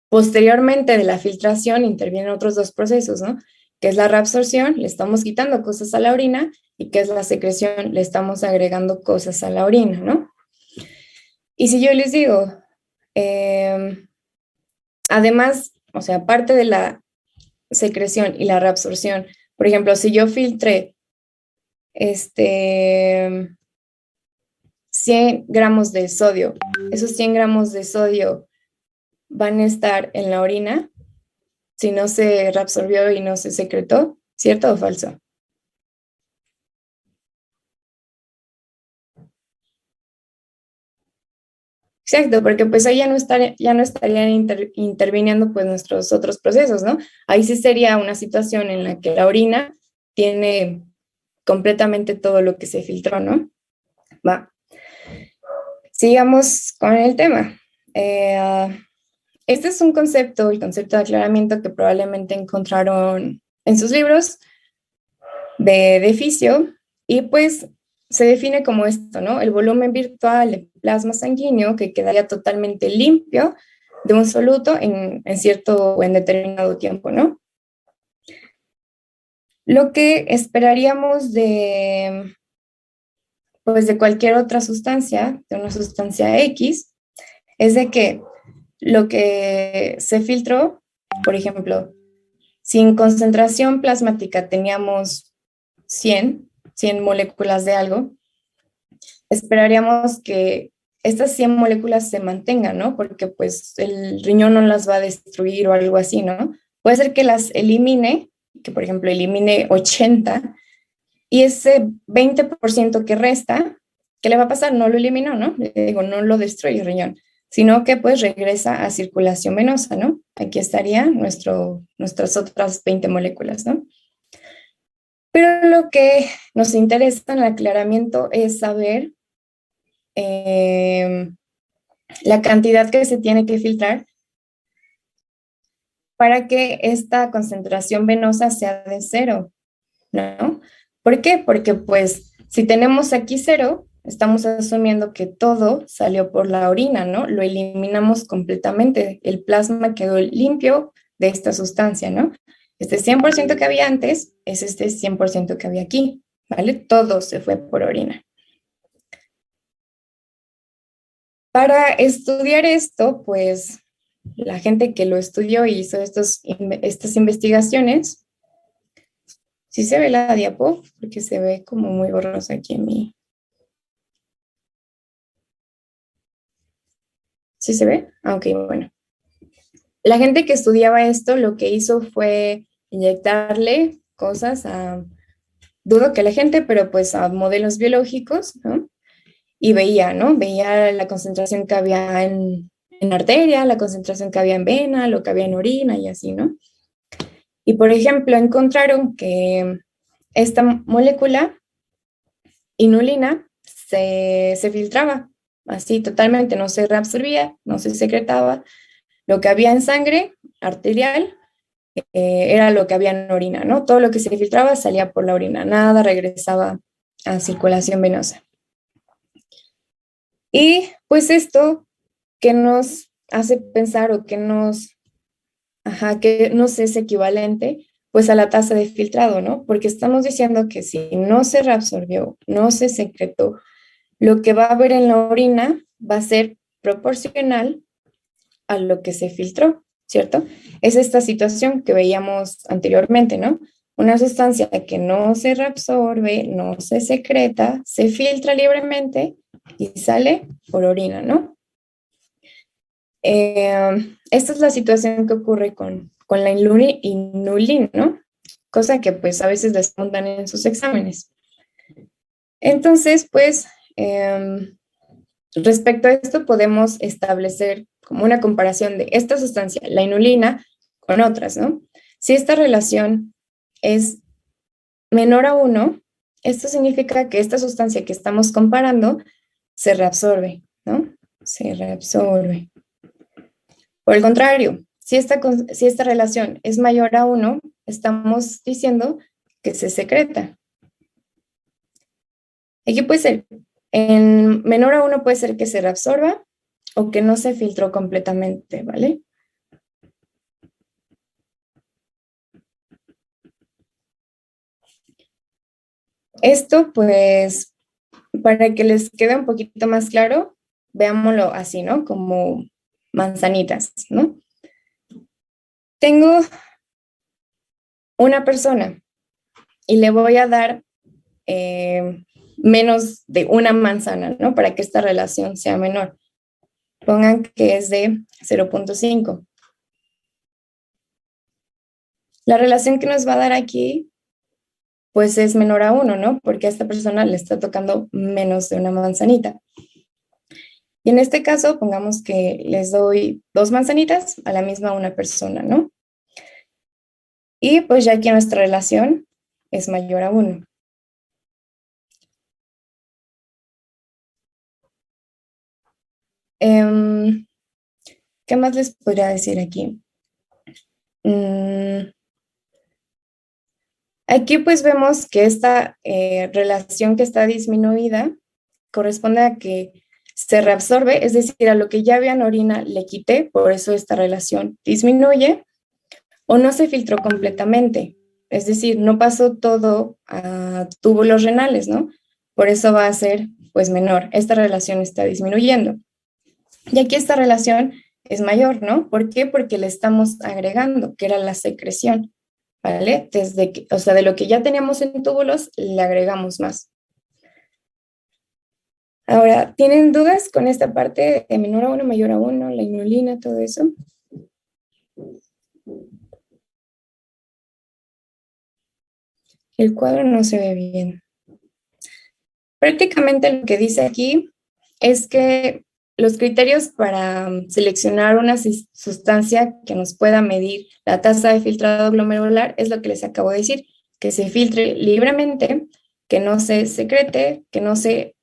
posteriormente de la filtración intervienen otros dos procesos, ¿no? Que es la reabsorción, le estamos quitando cosas a la orina, y que es la secreción, le estamos agregando cosas a la orina, ¿no? Y si yo les digo, además, o sea, aparte de la secreción y la reabsorción, por ejemplo, si yo filtré 100 gramos de sodio, esos 100 gramos de sodio van a estar en la orina si no se reabsorbió y no se secretó, ¿cierto o falso? Exacto, porque pues ahí ya no estarían interviniendo pues nuestros otros procesos, ¿no? Ahí sí sería una situación en la que la orina tiene completamente todo lo que se filtró, ¿no? Va. Sigamos con el tema. Este es un concepto, el concepto de aclaramiento que probablemente encontraron en sus libros de fisio, y pues se define como esto, ¿no? El volumen virtual de plasma sanguíneo que quedaría totalmente limpio de un soluto en cierto o en determinado tiempo, ¿no? Lo que esperaríamos pues de cualquier otra sustancia, de una sustancia X, es de que lo que se filtró, por ejemplo, si en concentración plasmática teníamos 100 moléculas de algo, esperaríamos que estas 100 moléculas se mantengan, ¿no? Porque pues el riñón no las va a destruir o algo así, ¿no? Puede ser que las elimine, que por ejemplo elimine 80, y ese 20% que resta, ¿qué le va a pasar? No lo eliminó, ¿no? Le digo, no lo destruye el riñón, sino que pues regresa a circulación venosa, ¿no? Aquí estarían nuestras otras 20 moléculas, ¿no? Pero lo que nos interesa en el aclaramiento es saber la cantidad que se tiene que filtrar para que esta concentración venosa sea de 0, ¿no? ¿Por qué? Porque pues si tenemos aquí 0, estamos asumiendo que todo salió por la orina, ¿no? Lo eliminamos completamente, el plasma quedó limpio de esta sustancia, ¿no? Este 100% que había antes es este 100% que había aquí, ¿vale? Todo se fue por orina. Para estudiar esto, pues la gente que lo estudió y hizo estas investigaciones, ¿sí se ve la diapo? Porque se ve como muy borrosa aquí en mi... ¿Sí se ve? Ah, ok, bueno. La gente que estudiaba esto lo que hizo fue inyectarle cosas a, dudo que la gente, pero pues a modelos biológicos, ¿no? Y veía, ¿no? Veía la concentración que había en arteria, la concentración que había en vena, lo que había en orina y así, ¿no? Y por ejemplo, encontraron que esta molécula, inulina, se filtraba así totalmente, no se reabsorbía, no se secretaba. Lo que había en sangre arterial era lo que había en orina, ¿no? Todo lo que se filtraba salía por la orina, nada regresaba a circulación venosa. Y pues esto que nos hace pensar o que nos es equivalente pues a la tasa de filtrado, ¿no? Porque estamos diciendo que si no se reabsorbió, no se secretó, lo que va a haber en la orina va a ser proporcional a lo que se filtró, ¿cierto? Es esta situación que veíamos anteriormente, ¿no? Una sustancia que no se reabsorbe, no se secreta, se filtra libremente y sale por orina, ¿no? Esta es la situación que ocurre con la inulina, ¿no? Cosa que pues a veces les preguntan en sus exámenes. Entonces, pues, respecto a esto podemos establecer como una comparación de esta sustancia, la inulina, con otras, ¿no? Si esta relación es menor a 1, esto significa que esta sustancia que estamos comparando se reabsorbe, ¿no? Se reabsorbe. Por el contrario, si esta relación es mayor a 1, estamos diciendo que se secreta. Aquí puede ser, en menor a 1 puede ser que se reabsorba o que no se filtró completamente, ¿vale? Esto, pues, para que les quede un poquito más claro, veámoslo así, ¿no? Como manzanitas, ¿no? Tengo una persona y le voy a dar menos de una manzana, ¿no? Para que esta relación sea menor. Pongan que es de 0.5. La relación que nos va a dar aquí, pues es menor a 1, ¿no? Porque a esta persona le está tocando menos de una manzanita. Y en este caso, pongamos que les doy 2 manzanitas a la misma una persona, ¿no? Y pues ya aquí nuestra relación es mayor a 1. ¿Qué más les podría decir aquí? Aquí pues vemos que esta relación que está disminuida corresponde a que se reabsorbe, es decir, a lo que ya había en orina le quité, por eso esta relación disminuye, o no se filtró completamente, es decir, no pasó todo a túbulos renales, ¿no? Por eso va a ser pues menor, esta relación está disminuyendo. Y aquí esta relación es mayor, ¿no? ¿Por qué? Porque le estamos agregando, que era la secreción, ¿vale? Desde que, o sea, de lo que ya teníamos en túbulos, le agregamos más. Ahora, ¿tienen dudas con esta parte de menor a 1, mayor a 1, la inulina, todo eso? El cuadro no se ve bien. Prácticamente lo que dice aquí es que los criterios para seleccionar una sustancia que nos pueda medir la tasa de filtrado glomerular es lo que les acabo de decir, que se filtre libremente, que no se secrete, que no se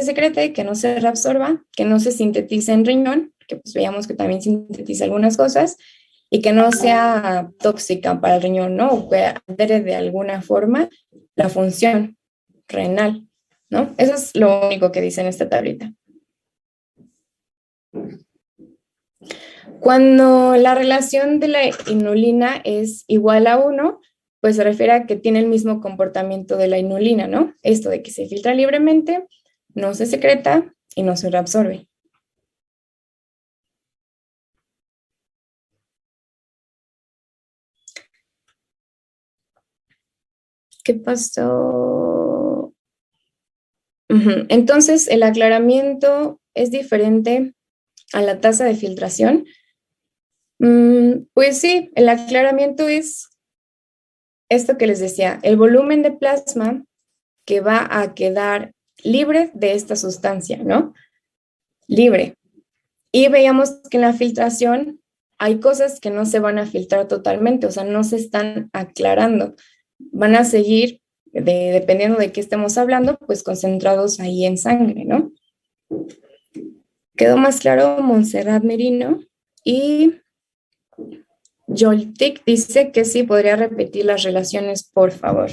secrete, que no se reabsorba, que no se sintetice en riñón, que pues veíamos que también sintetiza algunas cosas, y que no sea tóxica para el riñón, ¿no? O que altere de alguna forma la función renal, ¿no? Eso es lo único que dice en esta tablita. Cuando la relación de la inulina es igual a 1, pues se refiere a que tiene el mismo comportamiento de la inulina, ¿no? Esto de que se filtra libremente, no se secreta y no se reabsorbe. ¿Qué pasó? Entonces, el aclaramiento es diferente a la tasa de filtración. Pues sí, el aclaramiento es esto que les decía, el volumen de plasma que va a quedar libre de esta sustancia, ¿no? Libre. Y veíamos que en la filtración hay cosas que no se van a filtrar totalmente, o sea, no se están aclarando. Van a seguir, dependiendo de qué estemos hablando, pues concentrados ahí en sangre, ¿no? Quedó más claro Montserrat Merino y Joltik dice que sí, podría repetir las relaciones, por favor.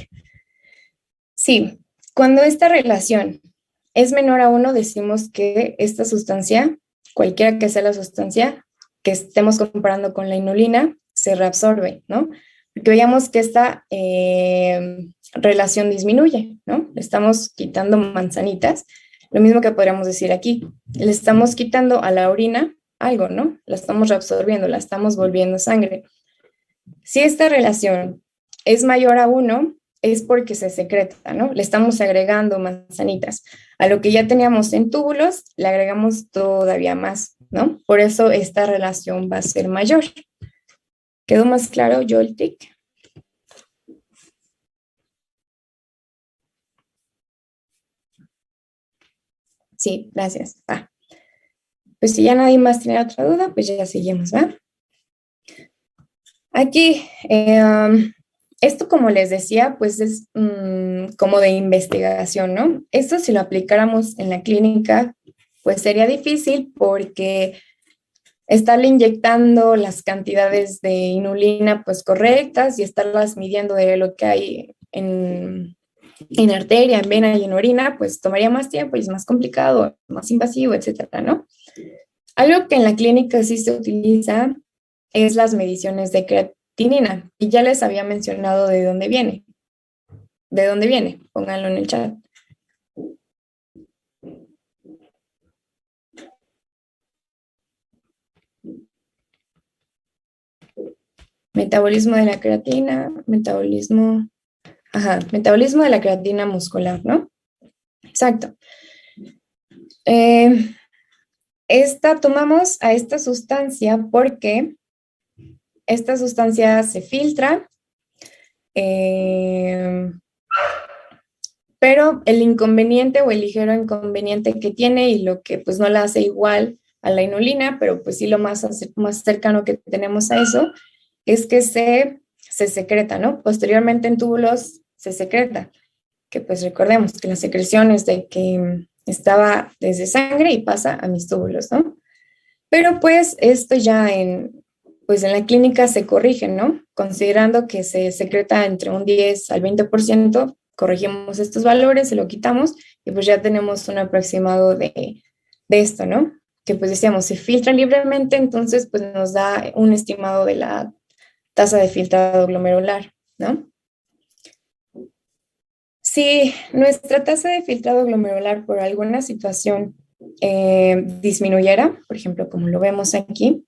Sí, cuando esta relación es menor a 1, decimos que esta sustancia, cualquiera que sea la sustancia que estemos comparando con la inulina, se reabsorbe, ¿no? Porque veíamos que esta relación disminuye, ¿no? Le estamos quitando manzanitas, lo mismo que podríamos decir aquí, le estamos quitando a la orina algo, ¿no? La estamos reabsorbiendo, la estamos volviendo sangre. Si esta relación es mayor a 1, es porque se secreta, ¿no? Le estamos agregando manzanitas. A lo que ya teníamos en túbulos, le agregamos todavía más, ¿no? Por eso esta relación va a ser mayor. ¿Quedó más claro, Joltik? Sí, gracias. Pues si ya nadie más tiene otra duda, pues ya seguimos, ¿va? Aquí, esto como les decía, pues es como de investigación, ¿no? Esto si lo aplicáramos en la clínica, pues sería difícil porque estarle inyectando las cantidades de inulina pues correctas y estarlas midiendo de lo que hay en arteria, en vena y en orina, pues tomaría más tiempo y es más complicado, más invasivo, etcétera, ¿no? Algo que en la clínica sí se utiliza es las mediciones de creatinina. Y ya les había mencionado de dónde viene. ¿De dónde viene? Pónganlo en el chat. Metabolismo de la creatina, metabolismo de la creatina muscular, ¿no? Exacto. Tomamos a esta sustancia porque esta sustancia se filtra, pero el inconveniente o el ligero inconveniente que tiene y lo que pues no la hace igual a la inulina, pero pues sí lo más cercano que tenemos a eso, es que se secreta, ¿no? Posteriormente en túbulos se secreta, que pues recordemos que la secreción es de que estaba desde sangre y pasa a mis túbulos, ¿no? Pero pues esto ya pues en la clínica se corrige, ¿no? Considerando que se secreta entre un 10 al 20%, corregimos estos valores, se lo quitamos y pues ya tenemos un aproximado de esto, ¿no? Que pues decíamos, se filtra libremente, entonces pues nos da un estimado de la tasa de filtrado glomerular, ¿no? Si nuestra tasa de filtrado glomerular por alguna situación disminuyera, por ejemplo, como lo vemos aquí,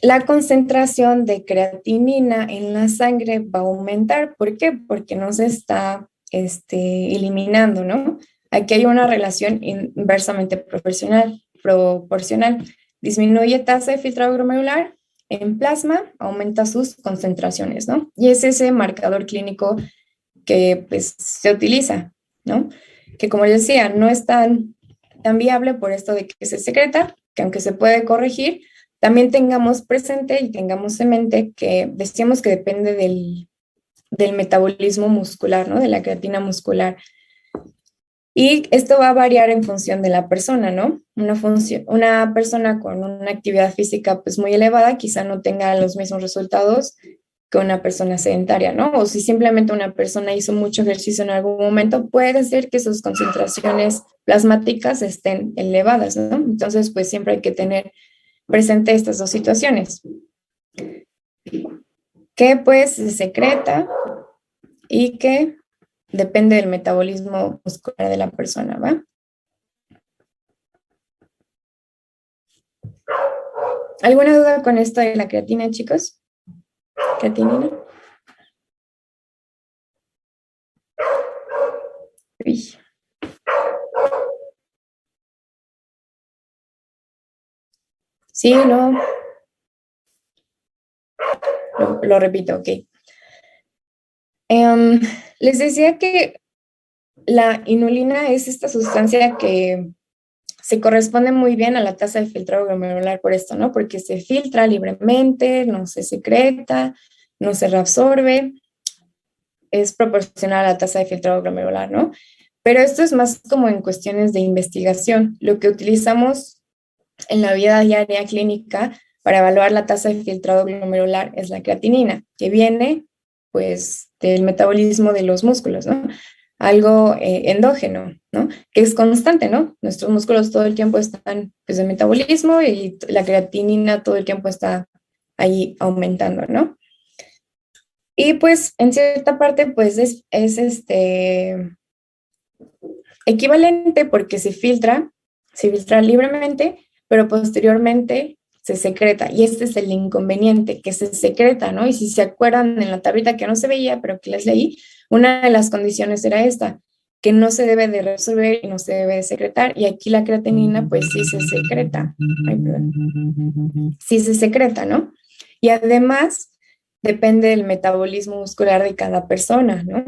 la concentración de creatinina en la sangre va a aumentar. ¿Por qué? Porque no se está eliminando, ¿no? Aquí hay una relación inversamente proporcional. Disminuye tasa de filtrado glomerular en plasma, aumenta sus concentraciones, ¿no? Y es ese marcador clínico que pues, se utiliza, ¿no? Que como les decía, no es tan viable por esto de que se secreta, que aunque se puede corregir, también tengamos presente y tengamos en mente que decíamos que depende del metabolismo muscular, ¿no? De la creatina muscular. Y esto va a variar en función de la persona, ¿no? Una persona con una actividad física pues muy elevada quizá no tenga los mismos resultados que una persona sedentaria, ¿no? O si simplemente una persona hizo mucho ejercicio en algún momento, puede ser que sus concentraciones plasmáticas estén elevadas, ¿no? Entonces, pues siempre hay que tener presente estas dos situaciones, que pues se secreta y que depende del metabolismo muscular de la persona, ¿va? ¿Alguna duda con esto de la creatina, chicos? ¿Creatinina? Uy. Sí, no. Lo repito, ok. Les decía que la inulina es esta sustancia que se corresponde muy bien a la tasa de filtrado glomerular por esto, ¿no? Porque se filtra libremente, no se secreta, no se reabsorbe, es proporcional a la tasa de filtrado glomerular, ¿no? Pero esto es más como en cuestiones de investigación. Lo que utilizamos en la vida diaria clínica para evaluar la tasa de filtrado glomerular es la creatinina, que viene pues del metabolismo de los músculos, ¿no? Algo endógeno, ¿no? Que es constante, ¿no? Nuestros músculos todo el tiempo están pues de metabolismo y la creatinina todo el tiempo está ahí aumentando, ¿no? Y pues en cierta parte pues es equivalente porque se filtra libremente, pero posteriormente se secreta. Y este es el inconveniente, que se secreta, ¿no? Y si se acuerdan en la tablita que no se veía, pero que les leí, una de las condiciones era esta, que no se debe de resolver y no se debe de secretar. Y aquí la creatinina, pues sí se secreta. Ay, perdón. Sí se secreta, ¿no? Y además depende del metabolismo muscular de cada persona, ¿no?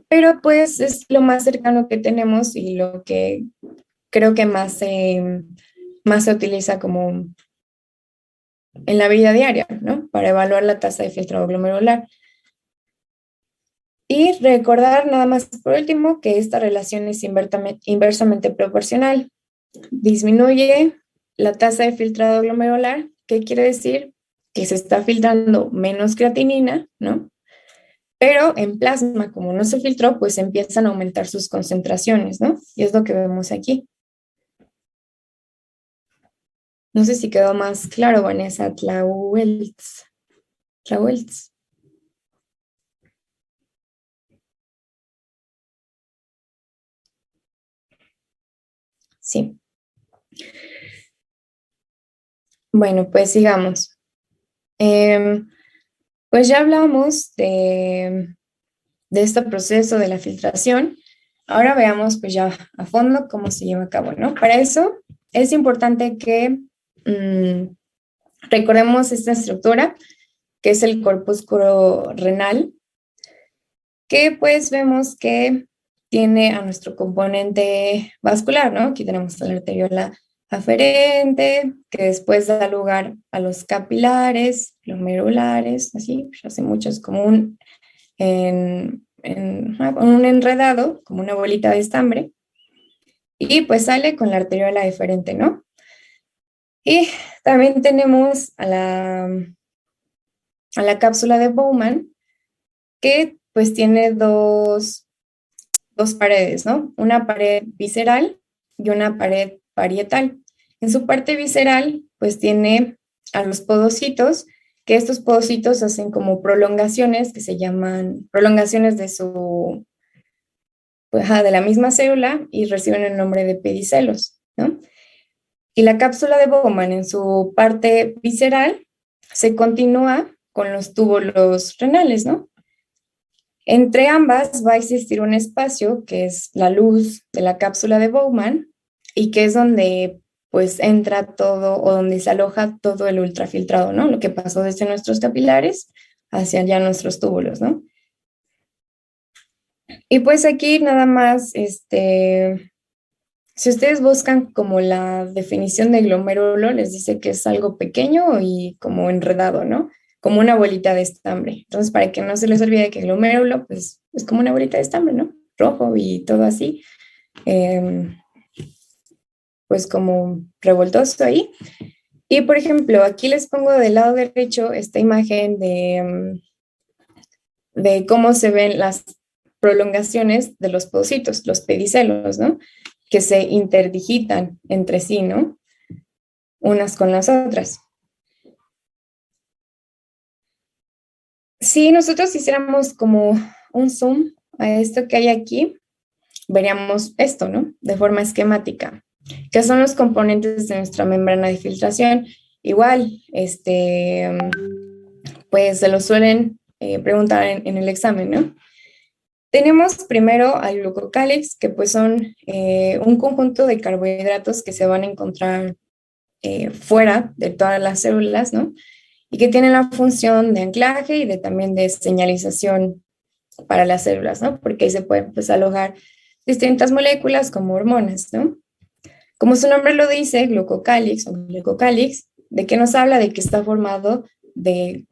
Pero pues es lo más cercano que tenemos y lo que creo que más se utiliza como en la vida diaria, ¿no? Para evaluar la tasa de filtrado glomerular. Y recordar nada más por último que esta relación es inversamente proporcional. Disminuye la tasa de filtrado glomerular. ¿Qué quiere decir? Que se está filtrando menos creatinina, ¿no? Pero en plasma, como no se filtró, pues empiezan a aumentar sus concentraciones, ¿no? Y es lo que vemos aquí. No sé si quedó más claro, Vanessa Tlaueltz. Tlaueltz. Sí. Bueno, pues sigamos. Pues ya hablamos de este proceso de la filtración. Ahora veamos pues ya a fondo cómo se lleva a cabo, ¿no? Para eso es importante que recordemos esta estructura, que es el corpúsculo renal, que pues vemos que tiene a nuestro componente vascular, ¿no? Aquí tenemos la arteriola aferente, que después da lugar a los capilares, glomerulares, así, pues hace muchos como un un enredado, como una bolita de estambre, y pues sale con la arteriola deferente, ¿no? Y también tenemos a la cápsula de Bowman, que pues tiene dos paredes, ¿no? Una pared visceral y una pared parietal. En su parte visceral, pues tiene a los podocitos, que estos podocitos hacen como prolongaciones que se llaman prolongaciones de su, pues, de la misma célula y reciben el nombre de pedicelos, ¿no? Y la cápsula de Bowman en su parte visceral se continúa con los túbulos renales, ¿no? Entre ambas va a existir un espacio que es la luz de la cápsula de Bowman y que es donde pues entra todo o donde se aloja todo el ultrafiltrado, ¿no? Lo que pasó desde nuestros capilares hacia ya nuestros túbulos, ¿no? Y pues aquí nada más, si ustedes buscan como la definición de glomérulo, les dice que es algo pequeño y como enredado, ¿no? Como una bolita de estambre. Entonces, para que no se les olvide que glomérulo, pues es como una bolita de estambre, ¿no? Rojo y todo así, pues como revoltoso ahí. Y por ejemplo, aquí les pongo del lado derecho esta imagen de cómo se ven las prolongaciones de los pocitos, los pedicelos, ¿no? Que se interdigitan entre sí, ¿no? Unas con las otras. Si nosotros hiciéramos como un zoom a esto que hay aquí, veríamos esto, ¿no? De forma esquemática, que son los componentes de nuestra membrana de filtración. Igual, pues se lo suelen preguntar en el examen, ¿no? Tenemos primero al glucocálix, que pues son un conjunto de carbohidratos que se van a encontrar fuera de todas las células, ¿no? Y que tienen la función de anclaje y de también de señalización para las células, ¿no? Porque ahí se pueden pues alojar distintas moléculas como hormonas, ¿no? Como su nombre lo dice, glucocálix o glucocálix, ¿de qué nos habla? De que está formado de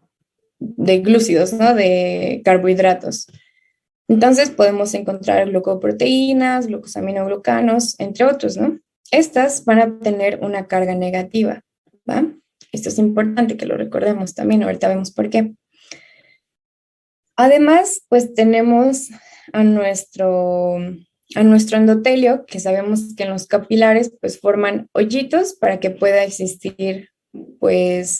glúcidos, ¿no? De carbohidratos. Entonces podemos encontrar glucoproteínas, glucosaminoglucanos, entre otros, ¿no? Estas van a tener una carga negativa, ¿va? Esto es importante que lo recordemos también, ahorita vemos por qué. Además, pues tenemos a nuestro endotelio, que sabemos que en los capilares pues forman hoyitos para que pueda existir pues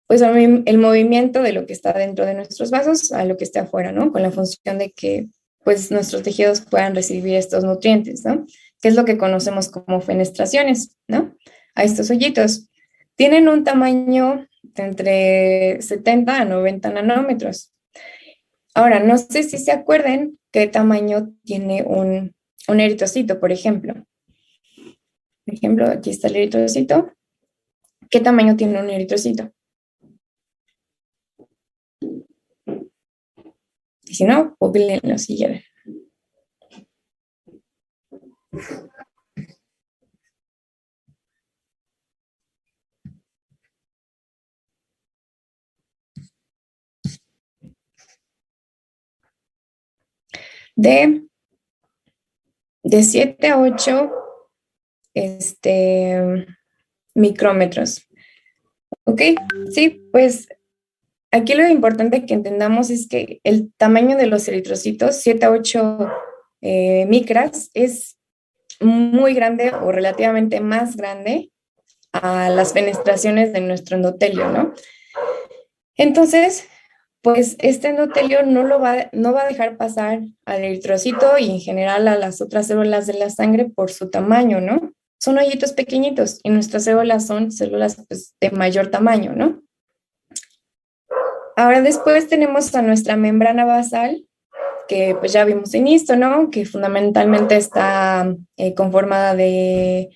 pues el movimiento de lo que está dentro de nuestros vasos a lo que está afuera, ¿no? Con la función de que pues nuestros tejidos puedan recibir estos nutrientes, ¿no? Que es lo que conocemos como fenestraciones, ¿no? A estos hoyitos. Tienen un tamaño de entre 70 a 90 nanómetros. Ahora, no sé si se acuerden qué tamaño tiene un eritrocito, por ejemplo. Por ejemplo, aquí está el eritrocito. ¿Qué tamaño tiene un eritrocito? Y si no, googleenlo si quieren. De 7 a 8 micrómetros. ¿Ok? Sí, pues aquí lo importante que entendamos es que el tamaño de los eritrocitos, 7 a 8 micras, es muy grande o relativamente más grande a las fenestraciones de nuestro endotelio, ¿no? Entonces, pues este endotelio no va a dejar pasar al eritrocito y en general a las otras células de la sangre por su tamaño, ¿no? Son hoyitos pequeñitos y nuestras células son células pues, de mayor tamaño, ¿no? Ahora después tenemos a nuestra membrana basal, que pues ya vimos en esto, ¿no? Que fundamentalmente está conformada de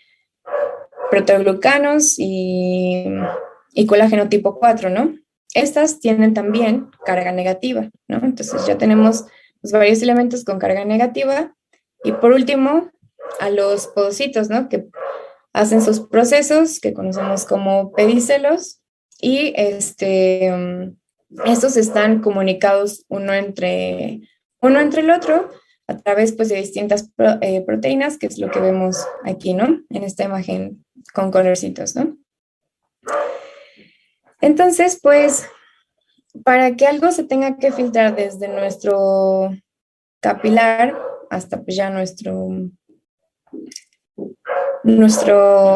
proteoglucanos y colágeno tipo 4, ¿no? Estas tienen también carga negativa, ¿no? Entonces ya tenemos pues, varios elementos con carga negativa. Y por último, a los podocitos, ¿no? Que hacen sus procesos que conocemos como pedicelos y estos están comunicados uno entre el otro a través pues, de distintas proteínas, que es lo que vemos aquí, ¿no? En esta imagen con colorcitos, ¿no? Entonces, pues, para que algo se tenga que filtrar desde nuestro capilar hasta pues ya nuestro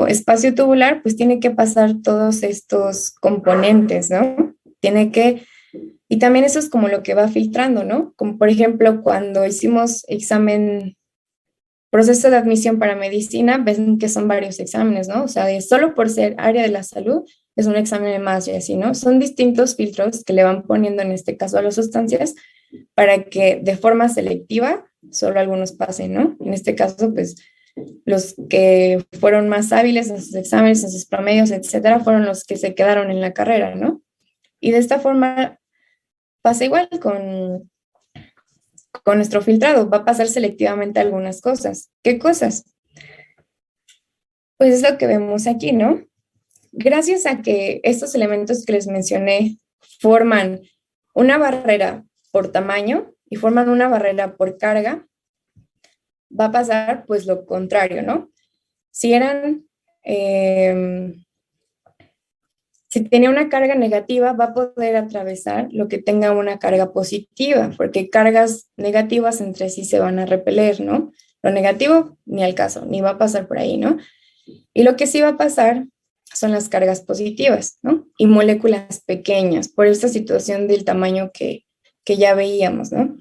espacio tubular, pues tiene que pasar todos estos componentes, ¿no? Y también eso es como lo que va filtrando, ¿no? Como por ejemplo, cuando hicimos proceso de admisión para medicina, ven que son varios exámenes, ¿no? O sea, solo por ser área de la salud, es un examen más y así, ¿no? Son distintos filtros que le van poniendo en este caso a las sustancias para que de forma selectiva solo algunos pasen, ¿no? En este caso, pues los que fueron más hábiles en sus exámenes, en sus promedios, etcétera, fueron los que se quedaron en la carrera, ¿no? Y de esta forma pasa igual con nuestro filtrado, va a pasar selectivamente algunas cosas. ¿Qué cosas? Pues es lo que vemos aquí, ¿no? Gracias a que estos elementos que les mencioné forman una barrera por tamaño y forman una barrera por carga, va a pasar pues lo contrario, ¿no? Si tenía una carga negativa, va a poder atravesar lo que tenga una carga positiva, porque cargas negativas entre sí se van a repeler, ¿no? Lo negativo, ni al caso, ni va a pasar por ahí, ¿no? Y lo que sí va a pasar son las cargas positivas, ¿no? Y moléculas pequeñas, por esta situación del tamaño que ya veíamos, ¿no?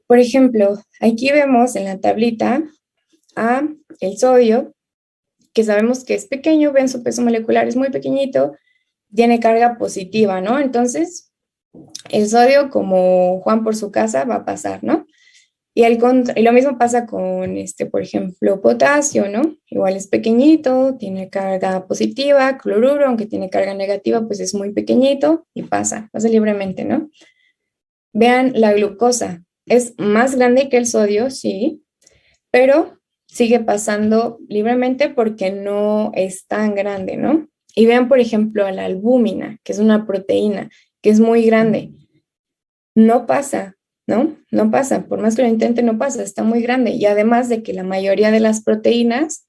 Por ejemplo, aquí vemos en la tablita a el sodio, que sabemos que es pequeño, ven su peso molecular es muy pequeñito, tiene carga positiva, ¿no? Entonces, el sodio, como Juan por su casa, va a pasar, ¿no? Y lo mismo pasa con, por ejemplo, potasio, ¿no? Igual es pequeñito, tiene carga positiva, cloruro, aunque tiene carga negativa, pues es muy pequeñito y pasa libremente, ¿no? Vean la glucosa, es más grande que el sodio, sí, pero sigue pasando libremente porque no es tan grande, ¿no? Y vean, por ejemplo, a la albúmina, que es una proteína, que es muy grande. No pasa, ¿no? No pasa, por más que lo intente, no pasa, está muy grande. Y además de que la mayoría de las proteínas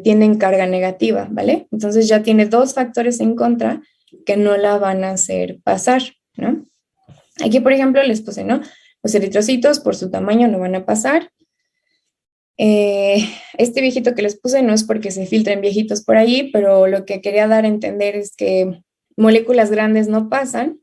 tienen carga negativa, ¿vale? Entonces ya tiene dos factores en contra que no la van a hacer pasar, ¿no? Aquí, por ejemplo, les puse, ¿no? Los eritrocitos por su tamaño no van a pasar. Este viejito que les puse no es porque se filtren viejitos por ahí, pero lo que quería dar a entender es que moléculas grandes no pasan,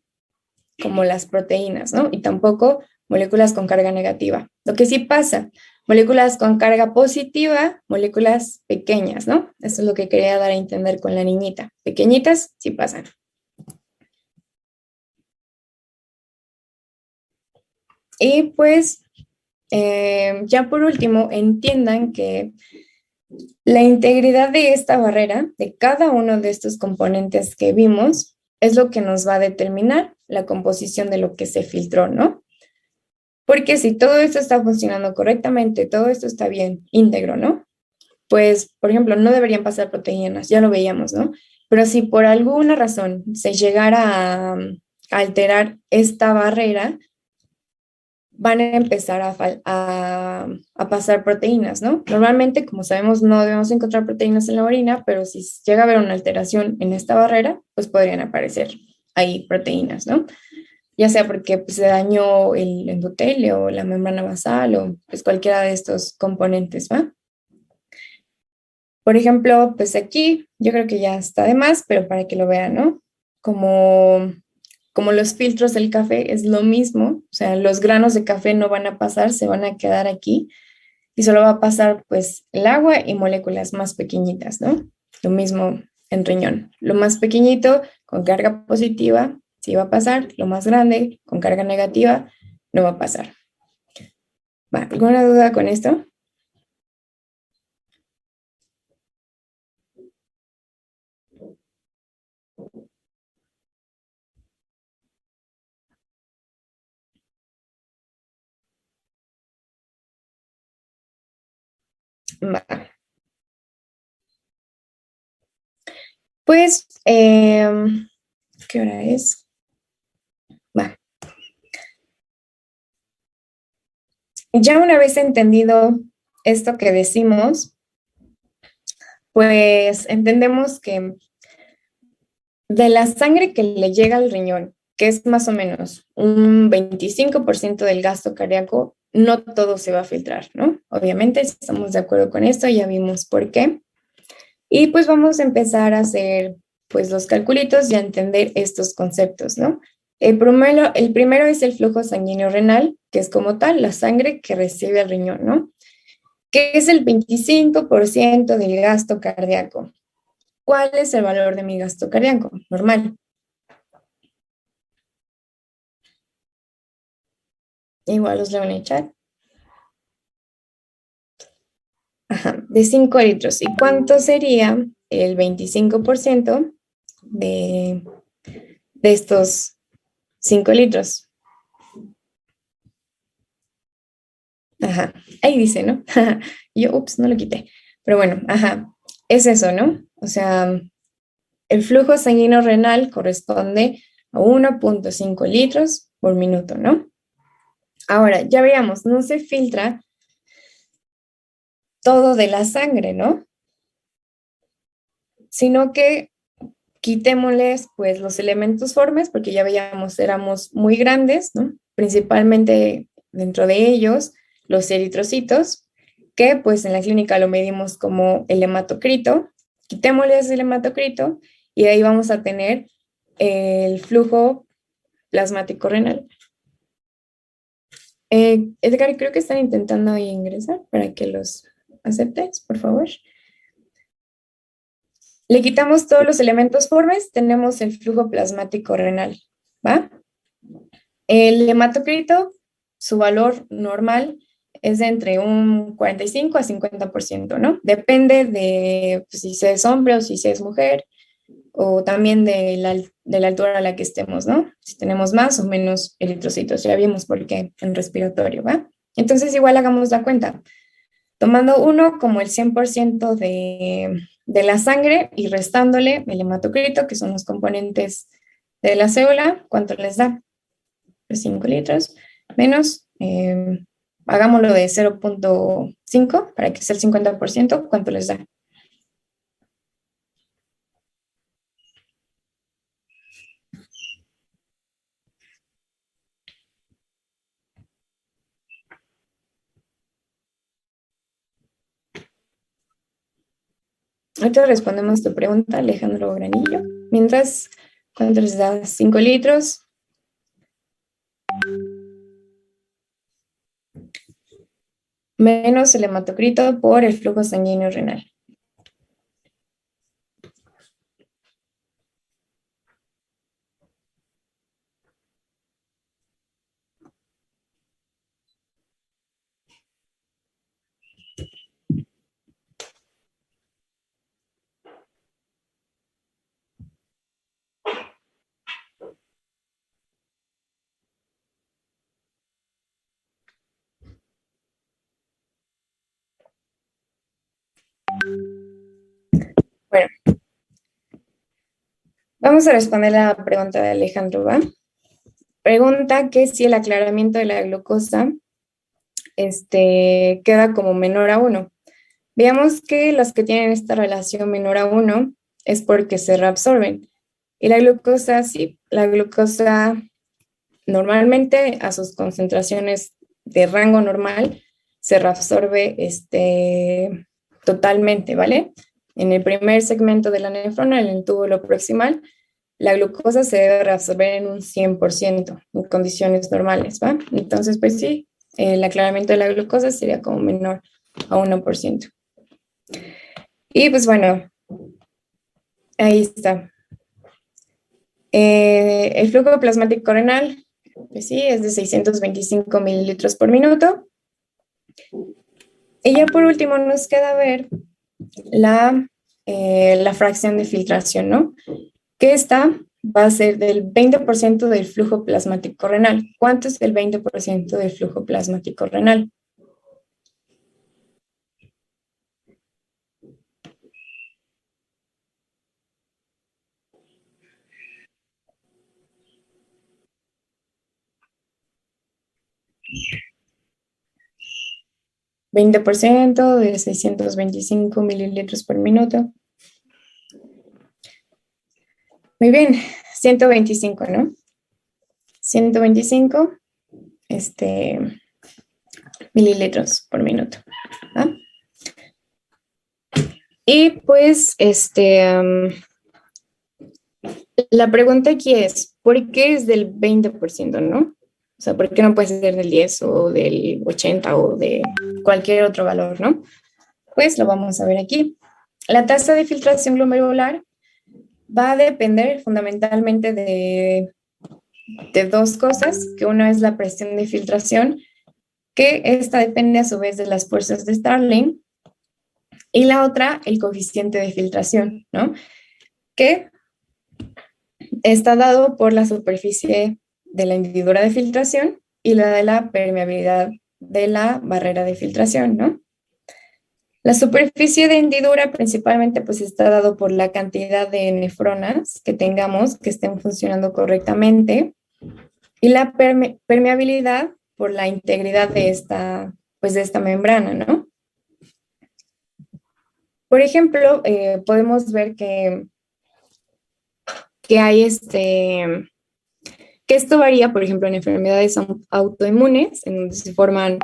como las proteínas, ¿no? Y tampoco moléculas con carga negativa. Lo que sí pasa, moléculas con carga positiva, moléculas pequeñas, ¿no? Eso es lo que quería dar a entender con la niñita. Pequeñitas sí pasan. Y pues, ya por último, entiendan que la integridad de esta barrera, de cada uno de estos componentes que vimos, es lo que nos va a determinar la composición de lo que se filtró, ¿no? Porque si todo esto está funcionando correctamente, todo esto está bien, íntegro, ¿no? Pues, por ejemplo, no deberían pasar proteínas, ya lo veíamos, ¿no? Pero si por alguna razón se llegara a alterar esta barrera, van a empezar a pasar proteínas, ¿no? Normalmente, como sabemos, no debemos encontrar proteínas en la orina, pero si llega a haber una alteración en esta barrera, pues podrían aparecer ahí proteínas, ¿no? Ya sea porque pues, se dañó el endotelio, la membrana basal o pues cualquiera de estos componentes, ¿va? Por ejemplo, pues aquí yo creo que ya está de más, pero para que lo vean, ¿no? Como los filtros del café es lo mismo, o sea, los granos de café no van a pasar, se van a quedar aquí y solo va a pasar pues el agua y moléculas más pequeñitas, ¿no? Lo mismo en riñón. Lo más pequeñito con carga positiva sí va a pasar, lo más grande con carga negativa no va a pasar. ¿Va? ¿Alguna duda con esto? Va. Pues, ¿qué hora es? Va. Ya una vez entendido esto que decimos, pues entendemos que de la sangre que le llega al riñón, que es más o menos un 25% del gasto cardíaco, no todo se va a filtrar, ¿no? Obviamente, si estamos de acuerdo con esto, ya vimos por qué. Y pues vamos a empezar a hacer pues los calculitos y a entender estos conceptos, ¿no? El primero es el flujo sanguíneo renal, que es como tal la sangre que recibe el riñón, ¿no? Que es el 25% del gasto cardíaco. ¿Cuál es el valor de mi gasto cardíaco? Normal. Igual los leo en el chat. Ajá, de 5 litros. ¿Y cuánto sería el 25% de estos 5 litros? Ajá, ahí dice, ¿no? Yo, ups, no lo quité. Pero bueno, ajá, es eso, ¿no? O sea, el flujo sanguíneo renal corresponde a 1,5 litros por minuto, ¿no? Ahora, ya veamos, no se filtra todo de la sangre, ¿no? Sino que quitémosles pues los elementos formes, porque ya veíamos, éramos muy grandes, ¿no? Principalmente dentro de ellos los eritrocitos, que pues en la clínica lo medimos como el hematocrito. Quitémosles el hematocrito y de ahí vamos a tener el flujo plasmático renal. Edgar, creo que están intentando ahí ingresar para que los aceptes, por favor. Le quitamos todos los elementos formes, tenemos el flujo plasmático renal, ¿va? El hematocrito, su valor normal es de entre un 45 a 50%, ¿no? Depende de pues, si se es hombre o si se es mujer, o también de la altura a la que estemos, ¿no? Si tenemos más o menos eritrocitos, ya vimos por qué en respiratorio, ¿va? Entonces igual hagamos la cuenta, tomando uno como el 100% de la sangre y restándole el hematocrito, que son los componentes de la célula, ¿cuánto les da? 5 litros, menos, hagámoslo de 0,5 para que sea el 50%, ¿cuánto les da? Ahorita respondemos tu pregunta, Alejandro Granillo. Mientras, ¿cuánto les da? 5 litros menos el hematocrito por el flujo sanguíneo renal. Bueno, vamos a responder la pregunta de Alejandro, ¿va? pregunta que si el aclaramiento de la glucosa queda como menor a 1. Veamos que los que tienen esta relación menor a 1 es porque se reabsorben. Y la glucosa, sí, la glucosa normalmente a sus concentraciones de rango normal se reabsorbe totalmente, ¿vale? En el primer segmento de la nefrona, en el túbulo proximal, la glucosa se debe reabsorber en un 100% en condiciones normales, ¿va? Entonces, pues sí, el aclaramiento de la glucosa sería como menor a 1%. Y pues bueno, ahí está. El flujo plasmático renal, pues sí, es de 625 mililitros por minuto. Y ya por último nos queda ver la fracción de filtración, ¿no? Que esta va a ser del 20% del flujo plasmático renal. ¿Cuánto es el 20% del flujo plasmático renal? ¿20% de 625 mililitros por minuto? Muy bien, 125, ¿no? 125 mililitros por minuto. ¿Ah? Y pues, la pregunta aquí es, ¿por qué es del 20%, no? O sea, ¿por qué no puede ser del 10 o del 80 o de cualquier otro valor, no? Pues lo vamos a ver aquí. La tasa de filtración glomerular va a depender fundamentalmente de dos cosas, que una es la presión de filtración, que esta depende a su vez de las fuerzas de Starling, y la otra, el coeficiente de filtración, ¿no? Que está dado por la superficie de la hendidura de filtración y la de la permeabilidad de la barrera de filtración, ¿no? La superficie de hendidura principalmente pues está dado por la cantidad de nefronas que tengamos que estén funcionando correctamente y la permeabilidad por la integridad de esta membrana, ¿no? Por ejemplo, podemos ver que hay que esto varía, por ejemplo, en enfermedades autoinmunes, en donde se forman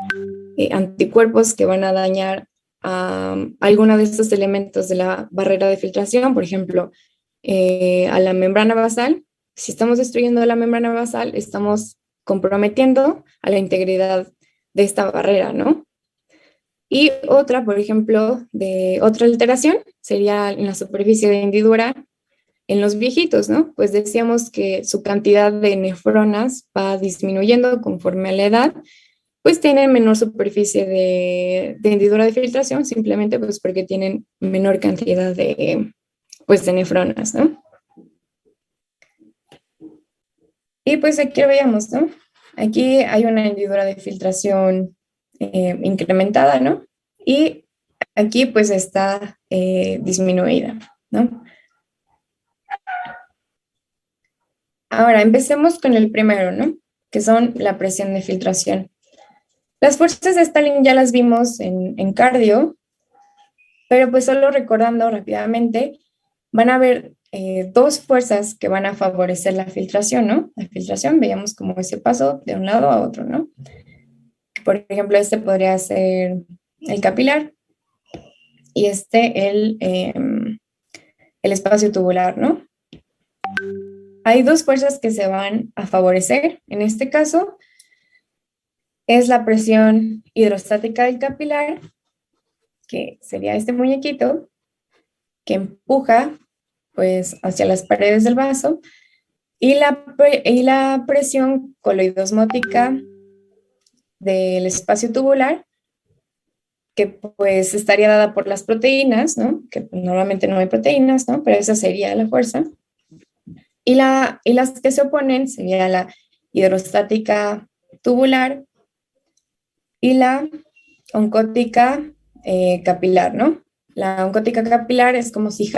anticuerpos que van a dañar a alguno de estos elementos de la barrera de filtración, por ejemplo, a la membrana basal. Si estamos destruyendo la membrana basal, estamos comprometiendo a la integridad de esta barrera, ¿no? Y otra, por ejemplo, de otra alteración sería en la superficie de hendidura en los viejitos, ¿no? Pues decíamos que su cantidad de nefronas va disminuyendo conforme a la edad, pues tienen menor superficie de hendidura de filtración, simplemente pues porque tienen menor cantidad de nefronas, ¿no? Y pues aquí lo veíamos, ¿no? Aquí hay una hendidura de filtración incrementada, ¿no? Y aquí pues está disminuida, ¿no? Ahora, empecemos con el primero, ¿no? Que son la presión de filtración. Las fuerzas de Stalin ya las vimos en cardio, pero pues solo recordando rápidamente, van a haber dos fuerzas que van a favorecer la filtración, ¿no? La filtración, veíamos como ese paso de un lado a otro, ¿no? Por ejemplo, este podría ser el capilar y el espacio tubular, ¿no? Hay dos fuerzas que se van a favorecer. En este caso, es la presión hidrostática del capilar, que sería este muñequito, que empuja pues hacia las paredes del vaso, y la presión coloidosmótica del espacio tubular, que pues estaría dada por las proteínas, ¿no? Que normalmente no hay proteínas, ¿no? Pero esa sería la fuerza. Y las que se oponen sería la hidrostática tubular y la oncótica capilar, ¿no? La oncótica capilar es como si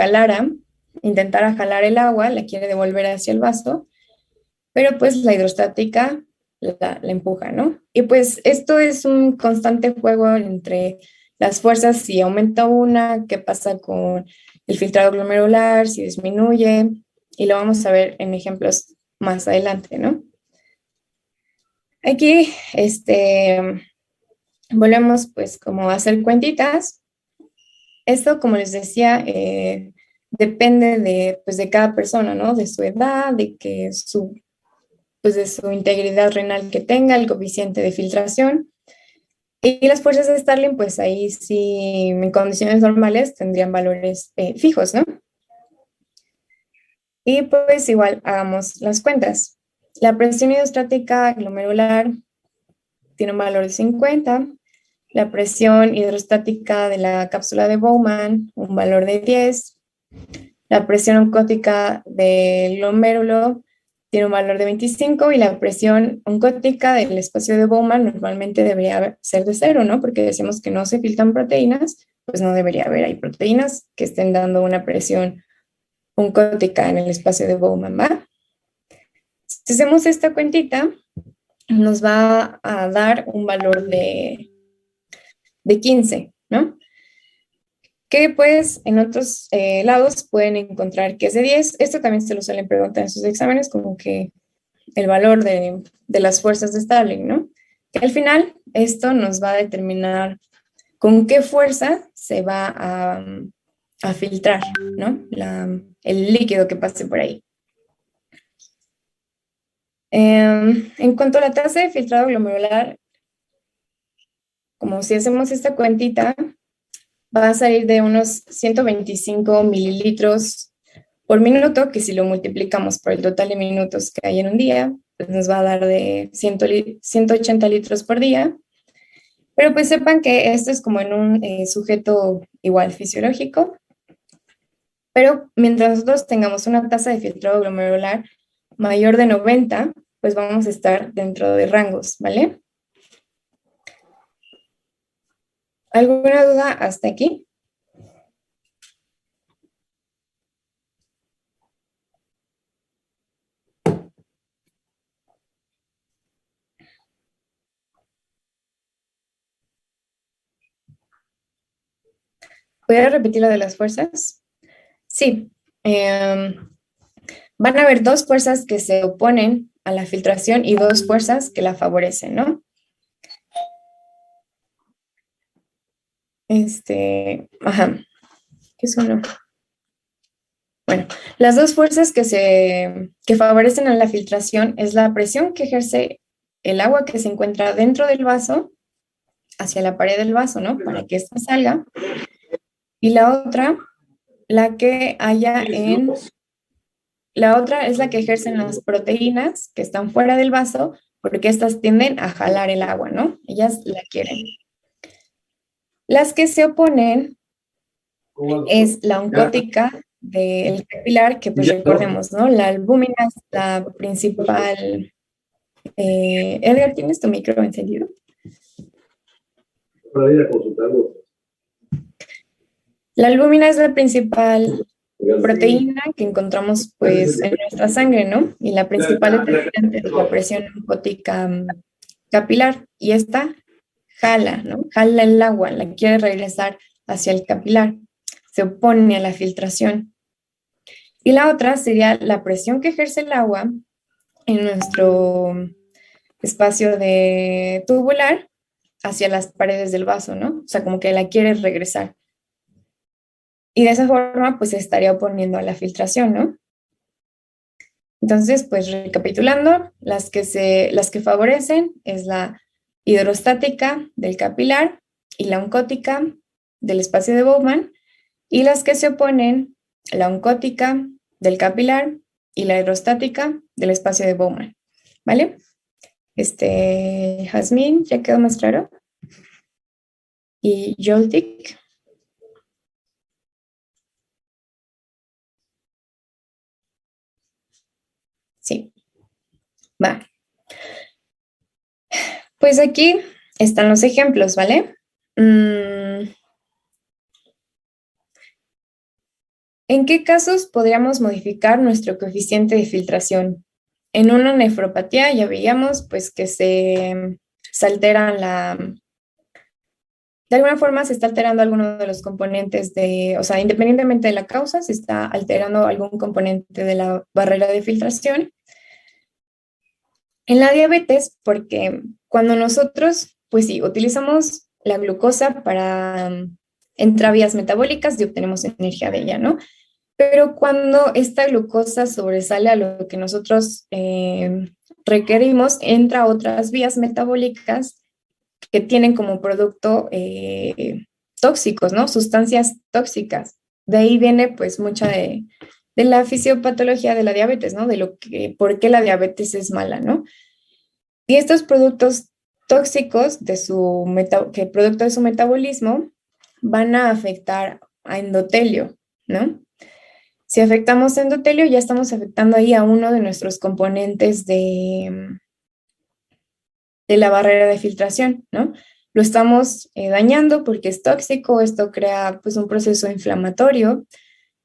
intentara jalar el agua, la quiere devolver hacia el vaso, pero pues la hidrostática la empuja, ¿no? Y pues esto es un constante juego entre las fuerzas, si aumenta una, qué pasa con el filtrado glomerular, si disminuye, y lo vamos a ver en ejemplos más adelante, ¿no? Aquí, volvemos pues como a hacer cuentitas. Esto, como les decía, depende pues, de cada persona, ¿no? De su edad, pues, de su integridad renal que tenga, el coeficiente de filtración. Y las fuerzas de Starling, pues ahí sí, en condiciones normales tendrían valores fijos, ¿no? Y pues igual hagamos las cuentas. La presión hidrostática glomerular tiene un valor de 50, la presión hidrostática de la cápsula de Bowman, un valor de 10, la presión oncótica del glomérulo tiene un valor de 25 y la presión oncótica del espacio de Bowman normalmente debería ser de 0, ¿no? Porque decimos que no se filtran proteínas, pues no debería haber ahí proteínas que estén dando una presión oncótica en el espacio de Bowman, ¿va? Si hacemos esta cuentita, nos va a dar un valor de 15, ¿no? Que pues en otros lados pueden encontrar que es de 10. Esto también se lo suelen preguntar en sus exámenes, como que el valor de las fuerzas de Starling, ¿no? Que al final esto nos va a determinar con qué fuerza se va a filtrar, ¿no? El líquido que pase por ahí. En cuanto a la tasa de filtrado glomerular, como si hacemos esta cuentita, va a salir de unos 125 mililitros por minuto, que si lo multiplicamos por el total de minutos que hay en un día, pues nos va a dar de 180 litros por día. Pero pues sepan que esto es como en un sujeto igual fisiológico, pero mientras nosotros tengamos una tasa de filtrado glomerular mayor de 90, pues vamos a estar dentro de rangos, ¿vale? ¿Alguna duda hasta aquí? ¿Voy a repetir lo de las fuerzas? Sí. Van a haber dos fuerzas que se oponen a la filtración y dos fuerzas que la favorecen, ¿no? Ajá, ¿qué es uno? Bueno, las dos fuerzas que favorecen a la filtración es la presión que ejerce el agua que se encuentra dentro del vaso hacia la pared del vaso, ¿no? Para que ésta salga. Y la otra, la que haya en... La otra es la que ejercen las proteínas que están fuera del vaso, porque estas tienden a jalar el agua, ¿no? Ellas la quieren. Las que se oponen es la oncótica del capilar, que pues recordemos, ¿no? La albúmina es la principal... Edgar, ¿tienes tu micro encendido? Para ir a consultarlo. La albúmina es la principal proteína que encontramos pues en nuestra sangre, ¿no? Y la principal determinante es la presión oncótica capilar. Y esta jala, ¿no? Jala el agua, la quiere regresar hacia el capilar. Se opone a la filtración. Y la otra sería la presión que ejerce el agua en nuestro espacio de tubular hacia las paredes del vaso, ¿no? O sea, como que la quiere regresar. Y de esa forma, pues se estaría oponiendo a la filtración, ¿no? Entonces, pues recapitulando, las que favorecen es la hidrostática del capilar y la oncótica del espacio de Bowman, y las que se oponen, la oncótica del capilar y la hidrostática del espacio de Bowman, ¿vale? Jazmín, ¿ya quedó más claro? Y Joltik. Sí, va. Pues aquí están los ejemplos, ¿vale? ¿En qué casos podríamos modificar nuestro coeficiente de filtración? en una nefropatía ya veíamos pues que se alteran de alguna forma se está alterando alguno de los componentes o sea, independientemente de la causa, se está alterando algún componente de la barrera de filtración. En la diabetes, porque cuando nosotros, pues sí, utilizamos la glucosa para entrar vías metabólicas y obtenemos energía de ella, ¿no? Pero cuando esta glucosa sobresale a lo que nosotros requerimos, entra a otras vías metabólicas que tienen como producto tóxicos, ¿no? Sustancias tóxicas. De ahí viene pues mucha de la fisiopatología de la diabetes, ¿no? Por qué la diabetes es mala, ¿no? Y estos productos tóxicos que producto de su metabolismo van a afectar a endotelio, ¿no? Si afectamos endotelio, ya estamos afectando ahí a uno de nuestros componentes de la barrera de filtración, ¿no? Lo estamos dañando porque es tóxico, esto crea pues un proceso inflamatorio.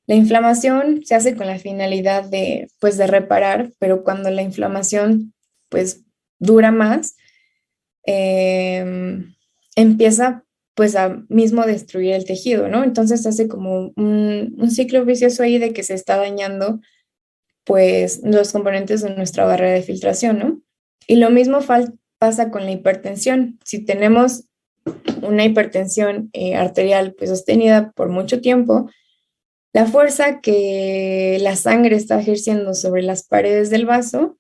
La inflamación se hace con la finalidad pues, de reparar, pero cuando la inflamación pues dura más, empieza pues a mismo destruir el tejido, ¿no? Entonces hace como un ciclo vicioso ahí de que se está dañando pues los componentes de nuestra barrera de filtración, ¿no? Y lo mismo pasa con la hipertensión. Si tenemos una hipertensión arterial pues sostenida por mucho tiempo, la fuerza que la sangre está ejerciendo sobre las paredes del vaso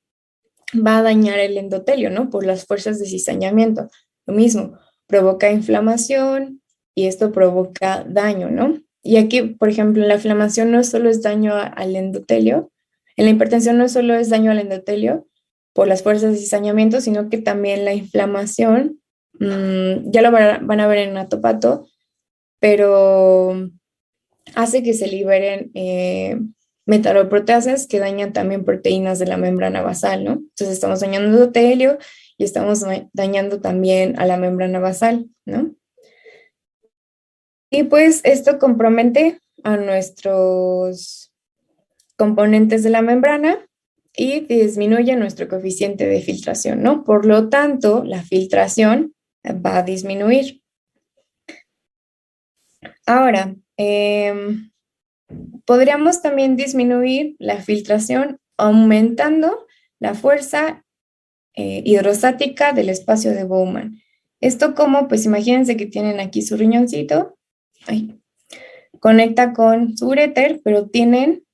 va a dañar el endotelio, ¿no? Por las fuerzas de cizañamiento. Lo mismo, provoca inflamación y esto provoca daño, ¿no? Y aquí, por ejemplo, la inflamación no solo es daño al endotelio, en la hipertensión no solo es daño al endotelio por las fuerzas de cizañamiento, sino que también la inflamación, ya lo van a ver en atopato, pero hace que se liberen metaloproteasas que dañan también proteínas de la membrana basal, ¿no? Entonces estamos dañando el endotelio y estamos dañando también a la membrana basal, ¿no? Y pues esto compromete a nuestros componentes de la membrana y disminuye nuestro coeficiente de filtración, ¿no? Por lo tanto, la filtración va a disminuir. Ahora, podríamos también disminuir la filtración aumentando la fuerza hidrostática del espacio de Bowman. Esto como, pues imagínense que tienen aquí su riñoncito, conecta con su uréter, pero tienen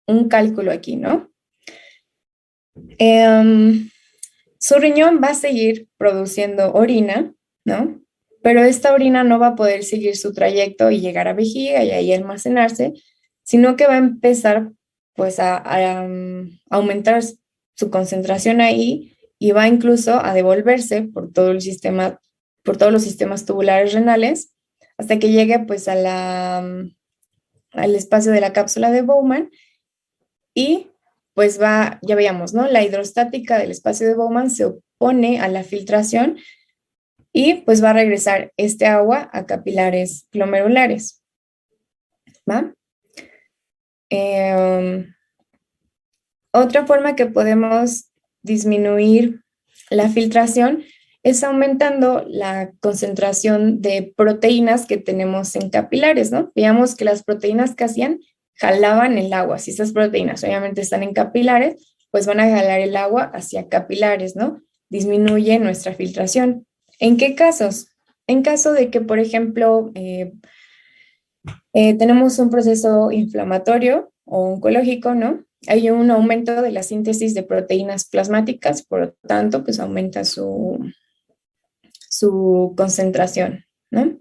un cálculo aquí, ¿no? Su riñón va a seguir produciendo orina, ¿no? Pero esta orina no va a poder seguir su trayecto y llegar a vejiga y ahí almacenarse, sino que va a empezar pues a aumentar su concentración ahí y va incluso a devolverse por todo el sistema, por todos los sistemas tubulares renales, hasta que llegue pues al espacio de la cápsula de Bowman y pues ya veíamos, ¿no? La hidrostática del espacio de Bowman se opone a la filtración y pues va a regresar este agua a capilares glomerulares, ¿va? Otra forma que podemos disminuir la filtración es aumentando la concentración de proteínas que tenemos en capilares, ¿no? Veamos que las proteínas que hacían jalaban el agua. Si estas proteínas obviamente están en capilares, pues van a jalar el agua hacia capilares, ¿no? Disminuye nuestra filtración. ¿En qué casos? En caso de que, por ejemplo, tenemos un proceso inflamatorio o oncológico, ¿no? Hay un aumento de la síntesis de proteínas plasmáticas, por lo tanto, pues aumenta su concentración, ¿no?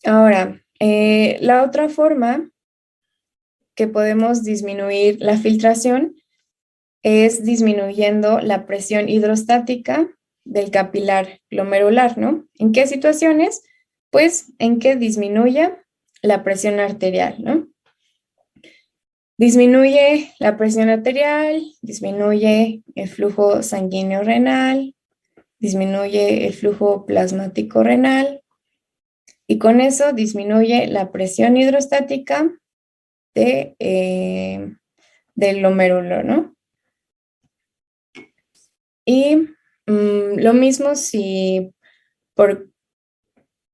Ahora, la otra forma que podemos disminuir la filtración es disminuyendo la presión hidrostática del capilar glomerular, ¿no? ¿En qué situaciones? Pues en que disminuya la presión arterial, ¿no? Disminuye la presión arterial, disminuye el flujo sanguíneo renal, disminuye el flujo plasmático renal y con eso disminuye la presión hidrostática del glomérulo, ¿no? Y lo mismo si por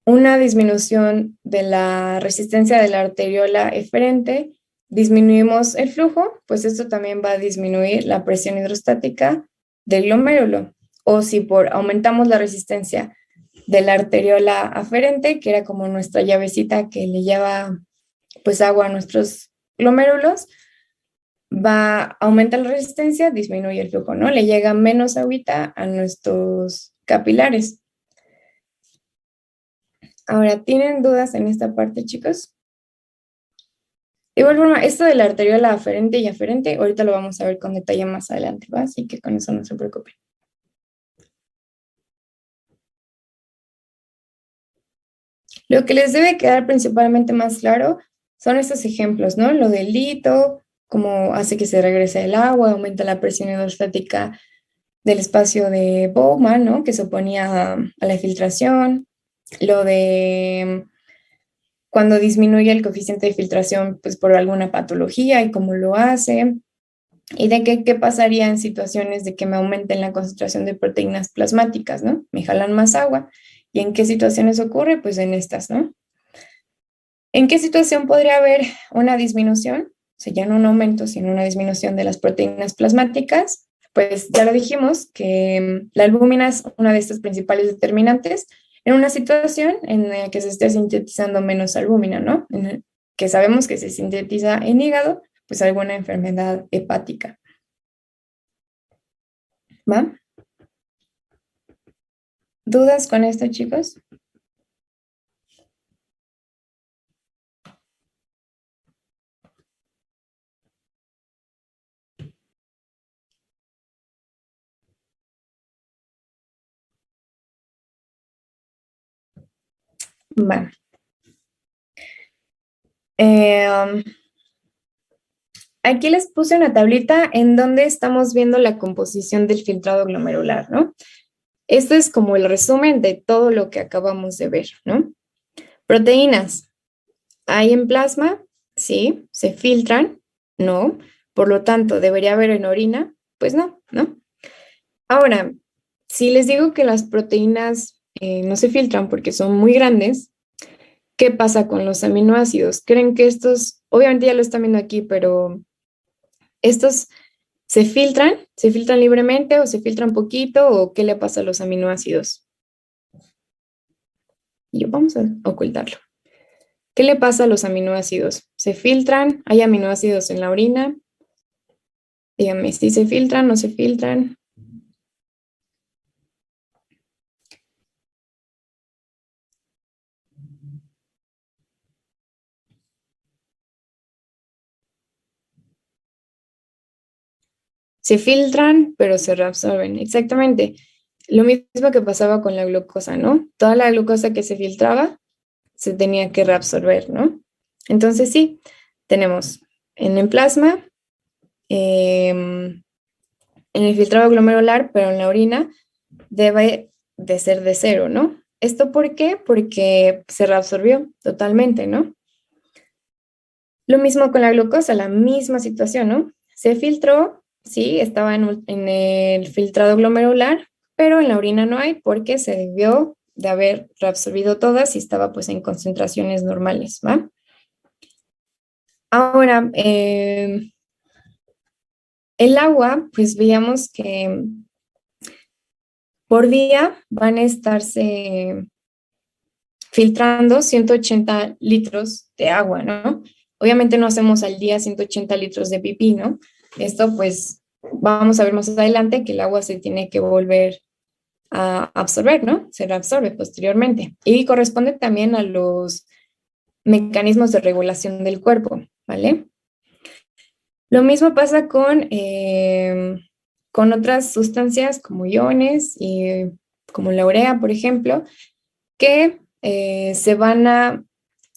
una disminución de la resistencia de la arteriola eferente disminuimos el flujo, pues esto también va a disminuir la presión hidrostática del glomérulo. O si aumentamos la resistencia de la arteriola aferente, que era como nuestra llavecita que le lleva pues agua a nuestros glomérulos, va a aumentar la resistencia, disminuye el flujo, ¿no? Le llega menos agüita a nuestros capilares. Ahora, ¿tienen dudas en esta parte, chicos? De igual forma, esto de la arteriola aferente y aferente, ahorita lo vamos a ver con detalle más adelante, ¿va? Así que con eso no se preocupen. Lo que les debe quedar principalmente más claro son estos ejemplos, ¿no? Lo del lito, cómo hace que se regrese el agua, aumenta la presión hidrostática del espacio de Bowman, ¿no? Que se oponía a la filtración. Lo de cuando disminuye el coeficiente de filtración, pues por alguna patología y cómo lo hace. Y de qué pasaría en situaciones de que me aumenten la concentración de proteínas plasmáticas, ¿no? Me jalan más agua. ¿Y en qué situaciones ocurre? Pues en estas, ¿no? ¿En qué situación podría haber una disminución? O sea, ya no un aumento, sino una disminución de las proteínas plasmáticas. Pues ya lo dijimos, que la albúmina es una de estas principales determinantes en una situación en la que se esté sintetizando menos albúmina, ¿no? Que sabemos que se sintetiza en hígado, pues alguna enfermedad hepática. ¿Va? ¿Dudas con esto, chicos? Va. Aquí les puse una tablita en donde estamos viendo la composición del filtrado glomerular, ¿no? Esto es como el resumen de todo lo que acabamos de ver, ¿no? Proteínas. ¿Hay en plasma? Sí. ¿Se filtran? No. Por lo tanto, ¿debería haber en orina? Pues no, ¿no? Ahora, si les digo que las proteínas no se filtran porque son muy grandes, ¿qué pasa con los aminoácidos? ¿Creen que estos, obviamente ya lo están viendo aquí, pero estos se filtran libremente o se filtran poquito o qué le pasa a los aminoácidos? Y vamos a ocultarlo. ¿Qué le pasa a los aminoácidos? ¿Se filtran? ¿Hay aminoácidos en la orina? Díganme si se filtran o no se filtran. Se filtran, pero se reabsorben. Exactamente. Lo mismo que pasaba con la glucosa, ¿no? Toda la glucosa que se filtraba se tenía que reabsorber, ¿no? Entonces sí, tenemos en el plasma, en el filtrado glomerular, pero en la orina debe de ser de cero, ¿no? ¿Esto por qué? Porque se reabsorbió totalmente, ¿no? Lo mismo con la glucosa, la misma situación, ¿no? Se filtró, sí, estaba en el filtrado glomerular, pero en la orina no hay porque se debió de haber reabsorbido todas y estaba pues en concentraciones normales, ¿va? Ahora, el agua, pues veíamos que por día van a estarse filtrando 180 litros de agua, ¿no? Obviamente no hacemos al día 180 litros de pipí, ¿no? Esto pues vamos a ver más adelante que el agua se tiene que volver a absorber, ¿no? Se reabsorbe posteriormente y corresponde también a los mecanismos de regulación del cuerpo, ¿vale? Lo mismo pasa con otras sustancias como iones y como la urea, por ejemplo, que se van a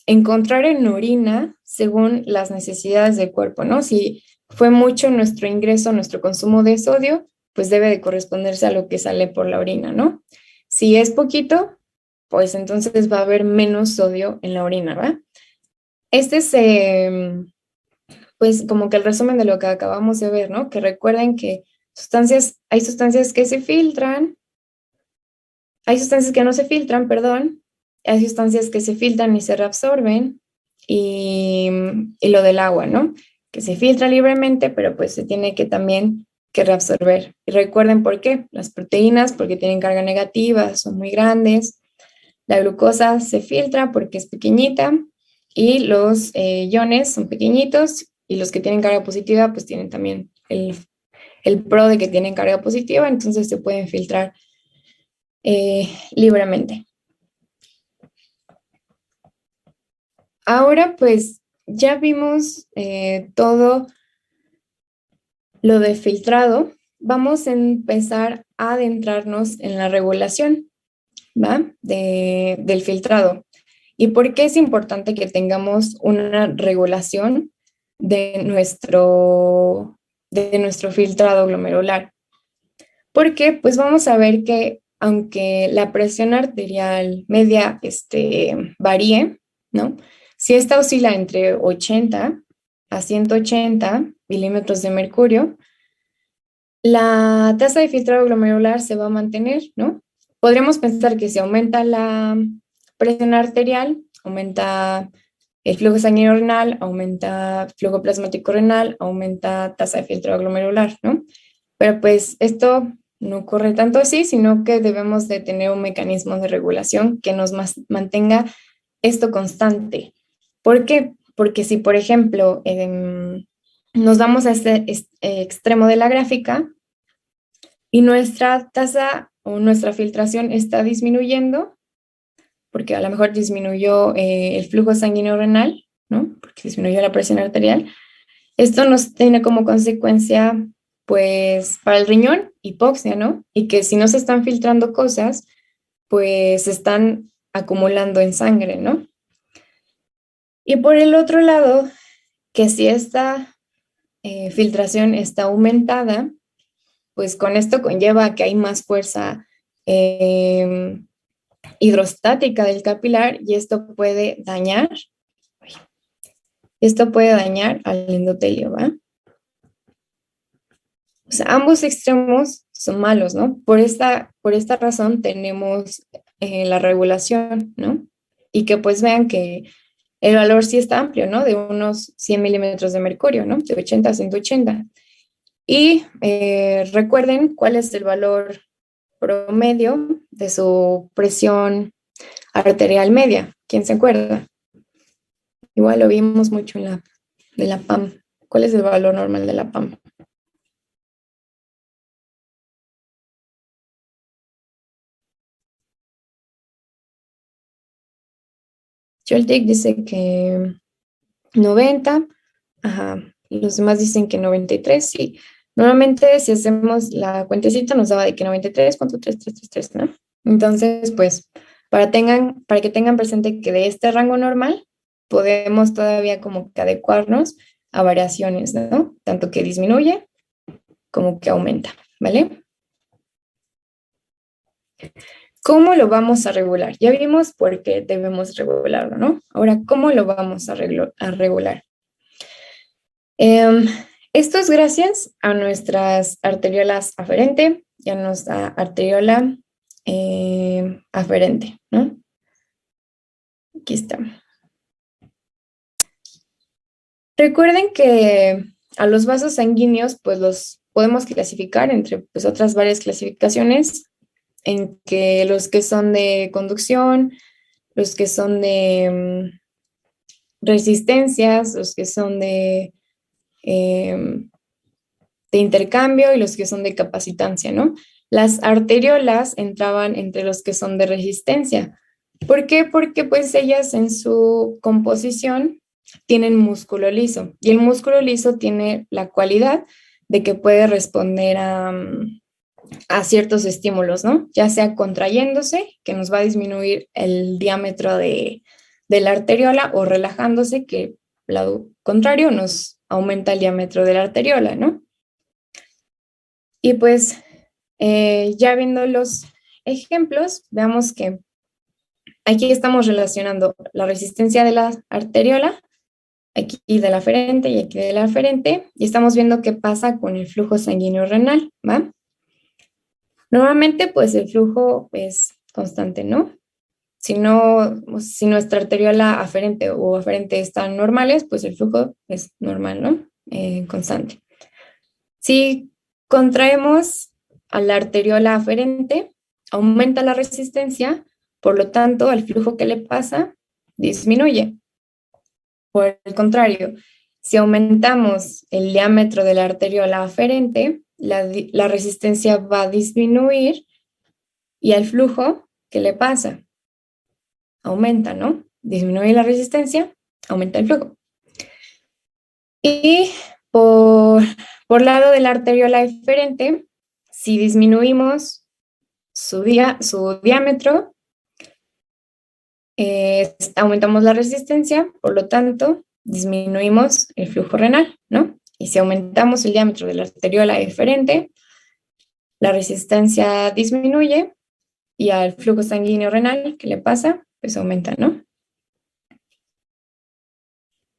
encontrar en orina según las necesidades del cuerpo, ¿no? Si fue mucho nuestro ingreso, nuestro consumo de sodio, pues debe de corresponderse a lo que sale por la orina, ¿no? Si es poquito, pues entonces va a haber menos sodio en la orina, ¿va? Este es, pues como que el resumen de lo que acabamos de ver, ¿no? Que recuerden que Hay sustancias que se filtran, hay sustancias que no se filtran, perdón, hay sustancias que se filtran y se reabsorben, y lo del agua, ¿no? Que se filtra libremente, pero pues se tiene que también que reabsorber. Y recuerden por qué. Las proteínas, porque tienen carga negativa, son muy grandes. La glucosa se filtra porque es pequeñita, y los iones son pequeñitos, y los que tienen carga positiva, pues tienen también el pro de que tienen carga positiva, entonces se pueden filtrar libremente. Ahora pues ya vimos todo lo de filtrado. Vamos a empezar a adentrarnos en la regulación, ¿va? Del filtrado. ¿Y por qué es importante que tengamos una regulación de nuestro filtrado glomerular? Porque pues vamos a ver que aunque la presión arterial media varíe, ¿no? Si esta oscila entre 80 a 180 milímetros de mercurio, la tasa de filtrado glomerular se va a mantener, ¿no? Podríamos pensar que si aumenta la presión arterial, aumenta el flujo sanguíneo renal, aumenta flujo plasmático renal, aumenta tasa de filtrado glomerular, ¿no? Pero pues esto no ocurre tanto así, sino que debemos de tener un mecanismo de regulación que nos mantenga esto constante. ¿Por qué? Porque si, por ejemplo, nos vamos a este extremo de la gráfica y nuestra tasa o nuestra filtración está disminuyendo, porque a lo mejor disminuyó el flujo sanguíneo renal, ¿no? Porque disminuyó la presión arterial. Esto nos tiene como consecuencia, pues, para el riñón, hipoxia, ¿no? Y que si no se están filtrando cosas, pues se están acumulando en sangre, ¿no? Y por el otro lado, que si esta filtración está aumentada, pues con esto conlleva que hay más fuerza hidrostática del capilar, y esto puede dañar al endotelio, ¿va? O sea, ambos extremos son malos, ¿no? Por esta razón tenemos la regulación, ¿no? Y que pues vean que el valor sí está amplio, ¿no? De unos 100 milímetros de mercurio, ¿no? De 80 a 180. Y recuerden cuál es el valor promedio de su presión arterial media. ¿Quién se acuerda? Igual lo vimos mucho de la PAM. ¿Cuál es el valor normal de la PAM? Joltik dice que 90, ajá, los demás dicen que 93, sí. Normalmente si hacemos la cuentecita nos daba de que 93.3333, ¿no? Entonces, pues, para que tengan presente que de este rango normal podemos todavía como que adecuarnos a variaciones, ¿no? Tanto que disminuye como que aumenta, ¿vale? ¿Cómo lo vamos a regular? Ya vimos por qué debemos regularlo, ¿no? Ahora, ¿cómo lo vamos a regular? Esto es gracias a nuestras arteriolas aferente y a nuestra arteriola aferente, ¿no? Aquí está. Recuerden que a los vasos sanguíneos, pues los podemos clasificar entre pues, otras varias clasificaciones, en que los que son de conducción, los que son de resistencias, los que son de intercambio y los que son de capacitancia, ¿no? Las arteriolas entraban entre los que son de resistencia. ¿Por qué? Porque pues ellas en su composición tienen músculo liso, y el músculo liso tiene la cualidad de que puede responder a ciertos estímulos, ¿no? Ya sea contrayéndose, que nos va a disminuir el diámetro de la arteriola, o relajándose, que lado contrario nos aumenta el diámetro de la arteriola, ¿no? Y pues ya viendo los ejemplos, veamos que aquí estamos relacionando la resistencia de la arteriola aquí de la aferente y aquí de la aferente, y estamos viendo qué pasa con el flujo sanguíneo renal, ¿va? Normalmente, pues el flujo es constante, ¿no? Si no, si nuestra arteriola aferente o aferente están normales, pues el flujo es normal, ¿no? Constante. Si contraemos a la arteriola aferente, aumenta la resistencia, por lo tanto, el flujo que le pasa disminuye. Por el contrario, si aumentamos el diámetro de la arteriola aferente, la resistencia va a disminuir y el flujo, ¿qué le pasa? Aumenta, ¿no? Disminuye la resistencia, aumenta el flujo. Y por lado de la arteriola eferente, si disminuimos su diámetro, aumentamos la resistencia, por lo tanto, disminuimos el flujo renal, ¿no? Y si aumentamos el diámetro de la arteriola eferente, la resistencia disminuye y al flujo sanguíneo renal, ¿qué le pasa? Pues aumenta, ¿no?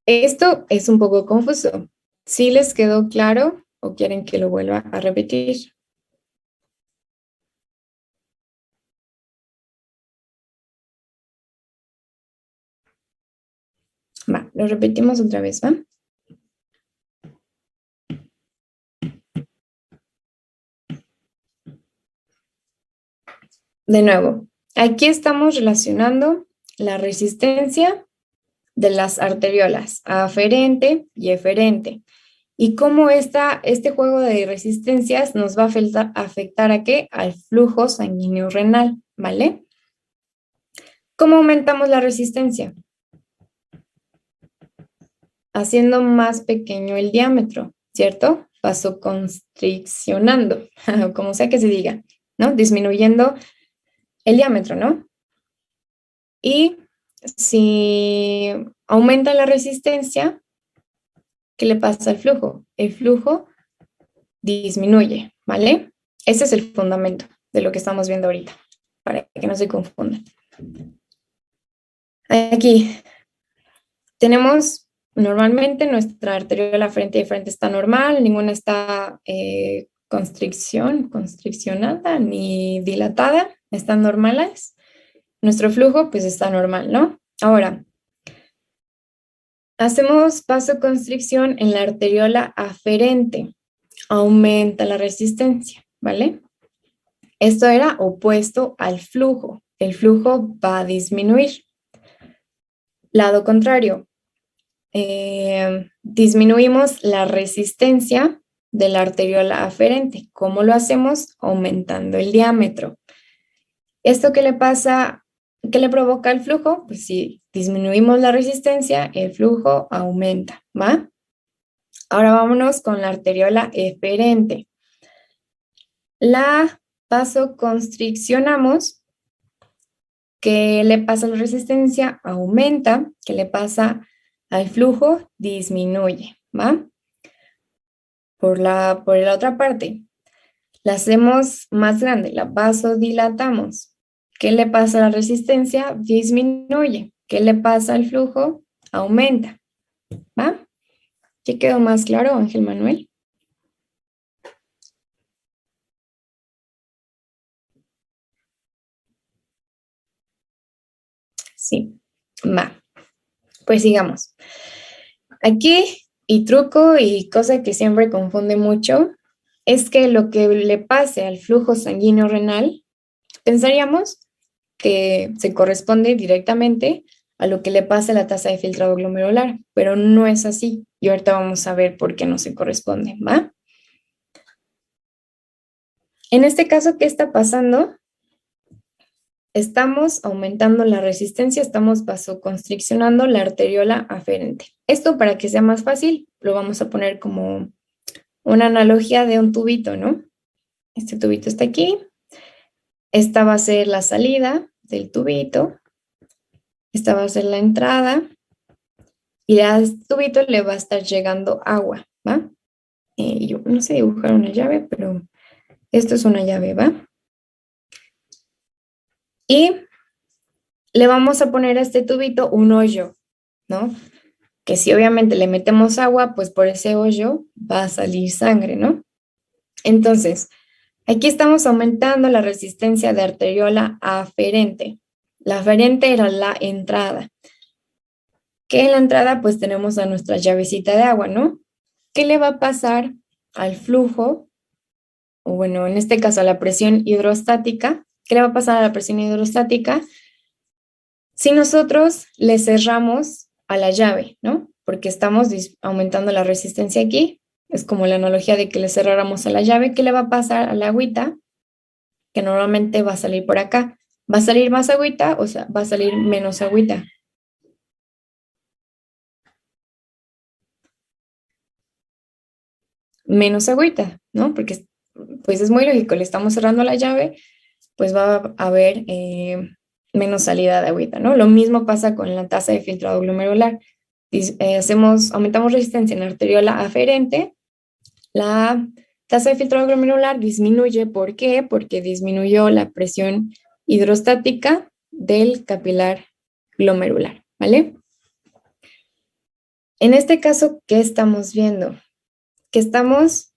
Esto es un poco confuso. ¿Sí les quedó claro o quieren que lo vuelva a repetir? Va, lo repetimos otra vez, ¿va? De nuevo, aquí estamos relacionando la resistencia de las arteriolas aferente y eferente. Y cómo este juego de resistencias nos va a afectar ¿a qué? Al flujo sanguíneo renal, ¿vale? ¿Cómo aumentamos la resistencia? Haciendo más pequeño el diámetro, ¿cierto? Vasoconstriccionando, como sea que se diga, ¿no? Disminuyendo el diámetro, ¿no? Y si aumenta la resistencia, ¿qué le pasa al flujo? El flujo disminuye, ¿vale? Ese es el fundamento de lo que estamos viendo ahorita, para que no se confundan. Aquí tenemos normalmente nuestra arteriola frente y frente está normal, ninguna está constriccionada ni dilatada, están normales. Nuestro flujo pues está normal, ¿no? Ahora, hacemos vasoconstricción en la arteriola aferente, aumenta la resistencia, ¿vale? Esto era opuesto al flujo, el flujo va a disminuir. Lado contrario, disminuimos la resistencia de la arteriola aferente. ¿Cómo lo hacemos? Aumentando el diámetro. ¿Esto qué le pasa? ¿Qué le provoca el flujo? Pues si disminuimos la resistencia, el flujo aumenta, ¿va? Ahora vámonos con la arteriola eferente. La vasoconstriccionamos. ¿Qué le pasa a la resistencia? Aumenta. ¿Qué le pasa al flujo? Disminuye, ¿va? Por la otra parte, la hacemos más grande, la vasodilatamos. ¿Qué le pasa a la resistencia? Disminuye. ¿Qué le pasa al flujo? Aumenta, ¿va? ¿Ya quedó más claro, Ángel Manuel? Sí, va. Pues sigamos. Aquí, y truco y cosa que siempre confunde mucho, es que lo que le pase al flujo sanguíneo renal, pensaríamos que se corresponde directamente a lo que le pasa a la tasa de filtrado glomerular, pero no es así. Y ahorita vamos a ver por qué no se corresponde, ¿va? En este caso, ¿qué está pasando? Estamos aumentando la resistencia, estamos vasoconstriccionando la arteriola aferente. Esto, para que sea más fácil, lo vamos a poner como una analogía de un tubito, ¿no? Este tubito está aquí. Esta va a ser la salida del tubito. Esta va a ser la entrada. Y a este tubito le va a estar llegando agua, ¿va? Yo no sé dibujar una llave, pero esto es una llave, ¿va? Y le vamos a poner a este tubito un hoyo, ¿no? que si obviamente le metemos agua, pues por ese hoyo va a salir sangre, ¿no? Entonces, aquí estamos aumentando la resistencia de arteriola aferente. La aferente era la entrada. Que en la entrada pues tenemos a nuestra llavecita de agua, ¿no? ¿Qué le va a pasar al flujo? O bueno, en este caso a la presión hidrostática. ¿Qué le va a pasar a la presión hidrostática si nosotros le cerramos a la llave, ¿no? Porque estamos aumentando la resistencia aquí. Es como la analogía de que le cerráramos a la llave. ¿Qué le va a pasar a la agüita? Que normalmente va a salir por acá. ¿Va a salir más agüita o sea, va a salir menos agüita? Menos agüita, ¿no? Porque pues es muy lógico, le estamos cerrando la llave, pues va a haber menos salida de agüita, ¿no? Lo mismo pasa con la tasa de filtrado glomerular. Aumentamos resistencia en la arteriola aferente, la tasa de filtrado glomerular disminuye. ¿Por qué? Porque disminuyó la presión hidrostática del capilar glomerular, ¿vale? En este caso, ¿qué estamos viendo? Que estamos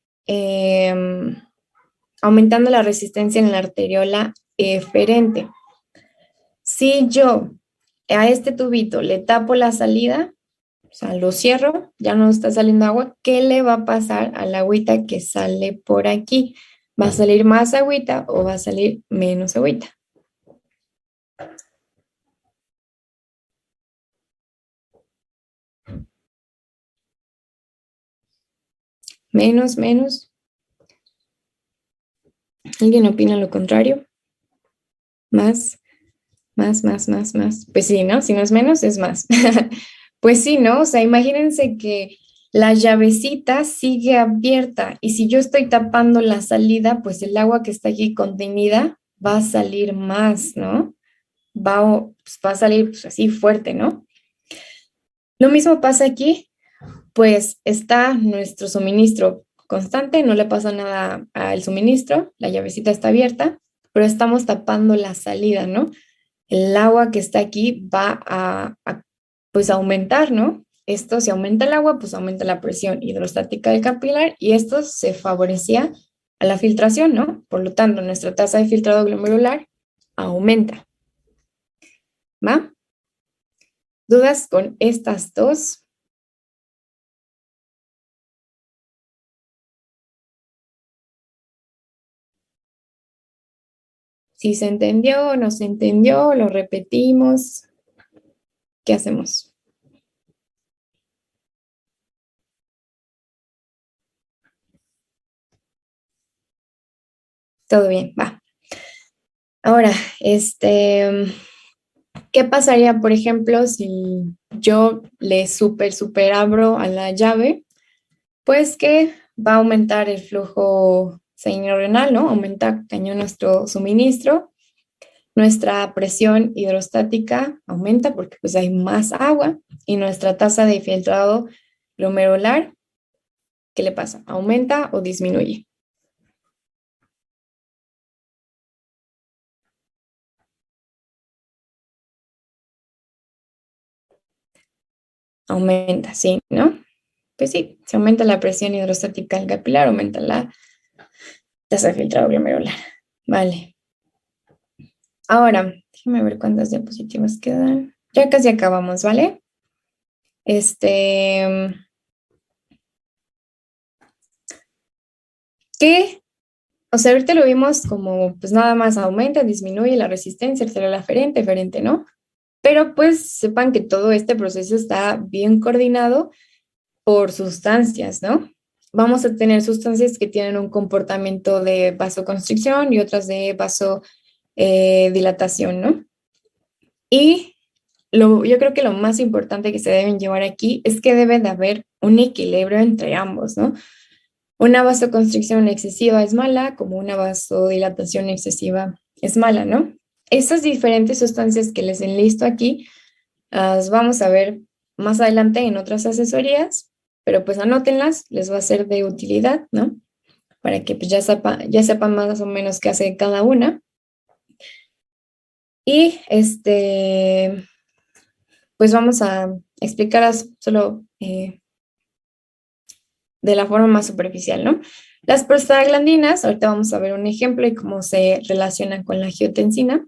aumentando la resistencia en la arteriola eferente. Si yo a este tubito le tapo la salida, o sea, lo cierro, ya no está saliendo agua, ¿qué le va a pasar al agüita que sale por aquí? ¿Va a salir más agüita o va a salir menos agüita? Menos, menos. ¿Alguien opina lo contrario? Más, más, más, más, más. Pues sí, ¿no? Si no es menos, es más. Pues sí, ¿no? O sea, imagínense que la llavecita sigue abierta y si yo estoy tapando la salida, pues el agua que está aquí contenida va a salir más, ¿no? Pues va a salir pues, así fuerte, ¿no? Lo mismo pasa aquí, pues está nuestro suministro constante, no le pasa nada al suministro, la llavecita está abierta, pero estamos tapando la salida, ¿no? El agua que está aquí va pues aumentar, ¿no? Esto, si aumenta el agua, pues aumenta la presión hidrostática del capilar y esto se favorecía a la filtración, ¿no? Por lo tanto, nuestra tasa de filtrado glomerular aumenta, ¿va? ¿Dudas con estas dos? Si se entendió o no se entendió, lo repetimos. ¿Qué hacemos? Todo bien, va. Ahora, ¿qué pasaría, por ejemplo, si yo le super abro a la llave? Pues que va a aumentar el flujo sanguíneo renal, ¿no? Aumenta cañón nuestro suministro, nuestra presión hidrostática aumenta porque pues hay más agua y nuestra tasa de filtrado glomerular, ¿qué le pasa? ¿Aumenta o disminuye? Aumenta, sí, ¿no? Pues sí, si aumenta la presión hidrostática del capilar, aumenta la tasa de filtrado glomerular. Vale. Ahora, déjame ver cuántas diapositivas quedan. Ya casi acabamos, ¿vale? ¿Qué? O sea, ahorita lo vimos como, pues nada más aumenta, disminuye la resistencia arterial aferente, eferente, ¿no? Pero pues sepan que todo este proceso está bien coordinado por sustancias, ¿no? Vamos a tener sustancias que tienen un comportamiento de vasoconstricción y otras de vasodilatación, ¿no? Y yo creo que lo más importante que se deben llevar aquí es que debe de haber un equilibrio entre ambos, ¿no? Una vasoconstricción excesiva es mala, como una vasodilatación excesiva es mala, ¿no? Estas diferentes sustancias que les enlisto aquí, las vamos a ver más adelante en otras asesorías, pero pues anótenlas, les va a ser de utilidad, ¿no? Para que pues ya sepan más o menos qué hace cada una. Y pues vamos a explicarlas solo de la forma más superficial, ¿no? Las prostaglandinas, ahorita vamos a ver un ejemplo y cómo se relacionan con la angiotensina.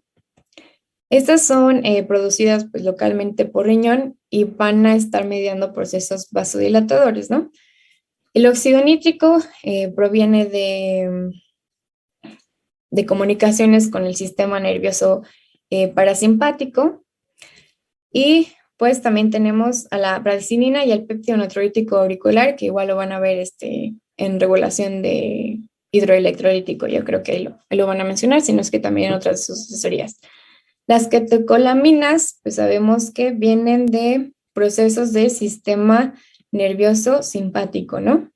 Estas son producidas pues, localmente por riñón y van a estar mediando procesos vasodilatadores, ¿no? El óxido nítrico proviene de comunicaciones con el sistema nervioso parasimpático y pues también tenemos a la bradicinina y al péptido natriurético auricular, que igual lo van a ver en regulación de hidroelectrolítico. Yo creo que ahí lo van a mencionar, sino es que también en otras de sus asesorías. Las catecolaminas, pues sabemos que vienen de procesos del sistema nervioso simpático, ¿no?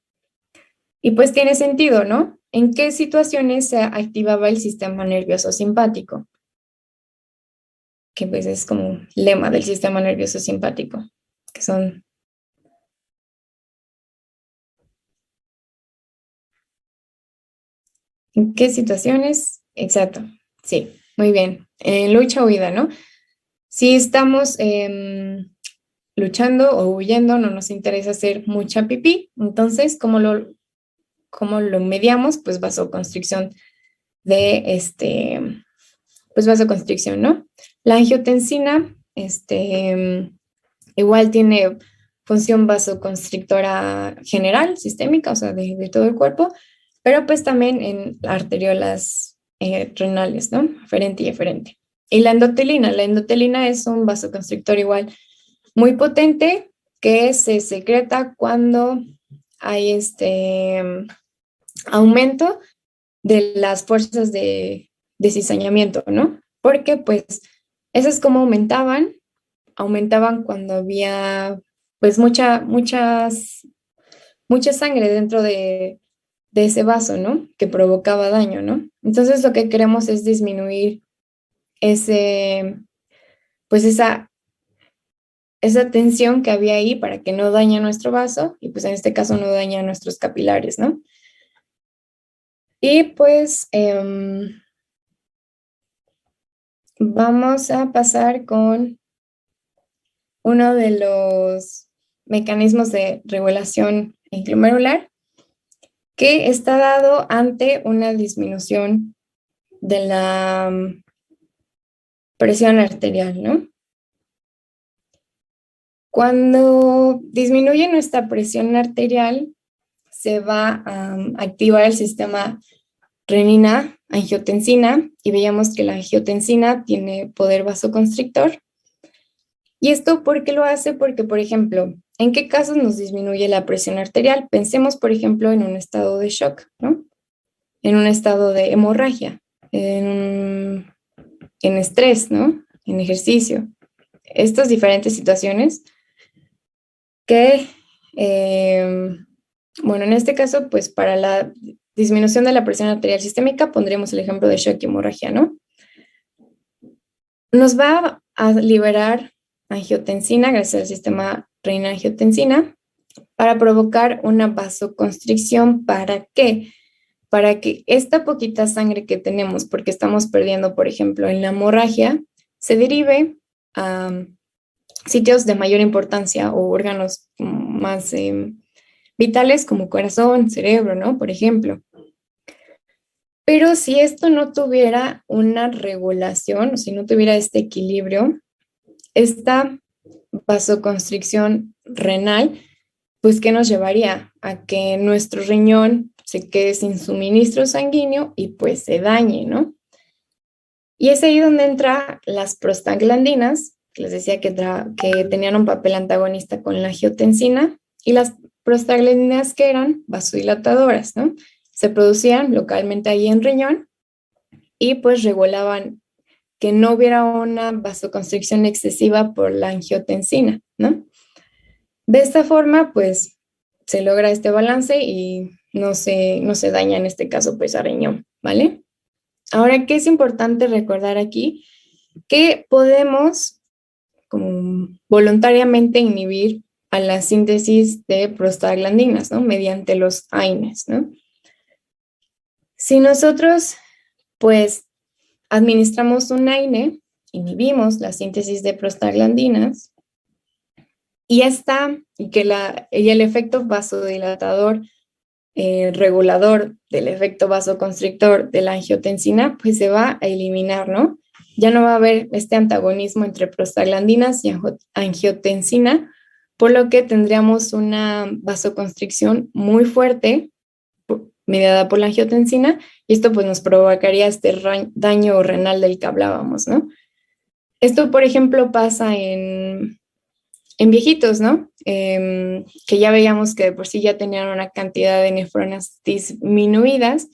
Y pues tiene sentido, ¿no? ¿En qué situaciones se activaba el sistema nervioso simpático? Que pues es como lema del sistema nervioso simpático, que son... ¿En qué situaciones? Exacto, sí, muy bien. En lucha o huida, ¿no? Si estamos luchando o huyendo, no nos interesa hacer mucha pipí, entonces, ¿cómo lo mediamos? Pues vasoconstricción pues vasoconstricción, ¿no? La angiotensina, igual tiene función vasoconstrictora general, sistémica, o sea, de todo el cuerpo, pero pues también en arteriolas renales, ¿no? Aferente y eferente. Y la endotelina es un vasoconstrictor igual muy potente que se secreta cuando hay aumento de las fuerzas de cizañamiento, ¿no? Porque pues esas como aumentaban cuando había pues mucha sangre dentro de ese vaso, ¿no? Que provocaba daño, ¿no? Entonces lo que queremos es disminuir pues esa tensión que había ahí para que no dañe nuestro vaso y pues en este caso no daña nuestros capilares, ¿no? Y pues vamos a pasar con uno de los mecanismos de regulación glomerular que está dado ante una disminución de la presión arterial, ¿no? Cuando disminuye nuestra presión arterial, se va a activar el sistema renina-angiotensina y veíamos que la angiotensina tiene poder vasoconstrictor. ¿Y esto por qué lo hace? Porque, por ejemplo, ¿en qué casos nos disminuye la presión arterial? Pensemos, por ejemplo, en un estado de shock, ¿no? En un estado de hemorragia, en estrés, ¿no? En ejercicio. Estas diferentes situaciones que, bueno, en este caso, pues para la disminución de la presión arterial sistémica pondremos el ejemplo de shock y hemorragia, ¿no? Nos va a liberar angiotensina gracias al sistema renina-angiotensina para provocar una vasoconstricción. ¿Para qué? Para que esta poquita sangre que tenemos, porque estamos perdiendo, por ejemplo, en la hemorragia, se derive a sitios de mayor importancia o órganos más vitales como corazón, cerebro, ¿no? Por ejemplo. Pero si esto no tuviera una regulación, o si no tuviera este equilibrio, esta vasoconstricción renal, pues, ¿qué nos llevaría? A que nuestro riñón se quede sin suministro sanguíneo y pues se dañe, ¿no? Y es ahí donde entran las prostaglandinas, que les decía que tenían un papel antagonista con la angiotensina, y las prostaglandinas que eran vasodilatadoras, ¿no? Se producían localmente ahí en riñón y pues regulaban que no hubiera una vasoconstricción excesiva por la angiotensina, ¿no? De esta forma, pues, se logra este balance y no se daña en este caso, pues, a riñón, ¿vale? Ahora, ¿qué es importante recordar aquí? Que podemos como voluntariamente inhibir a la síntesis de prostaglandinas, ¿no? Mediante los AINES, ¿no? Si nosotros, pues, administramos un AINE, inhibimos la síntesis de prostaglandinas y el efecto vasodilatador regulador del efecto vasoconstrictor de la angiotensina, pues se va a eliminar, ¿no? Ya no va a haber este antagonismo entre prostaglandinas y angiotensina, por lo que tendríamos una vasoconstricción muy fuerte mediada por la angiotensina, y esto pues nos provocaría este daño renal del que hablábamos, ¿no? Esto, por ejemplo, pasa en viejitos, ¿no? Que ya veíamos que de por sí ya tenían una cantidad de nefronas disminuidas,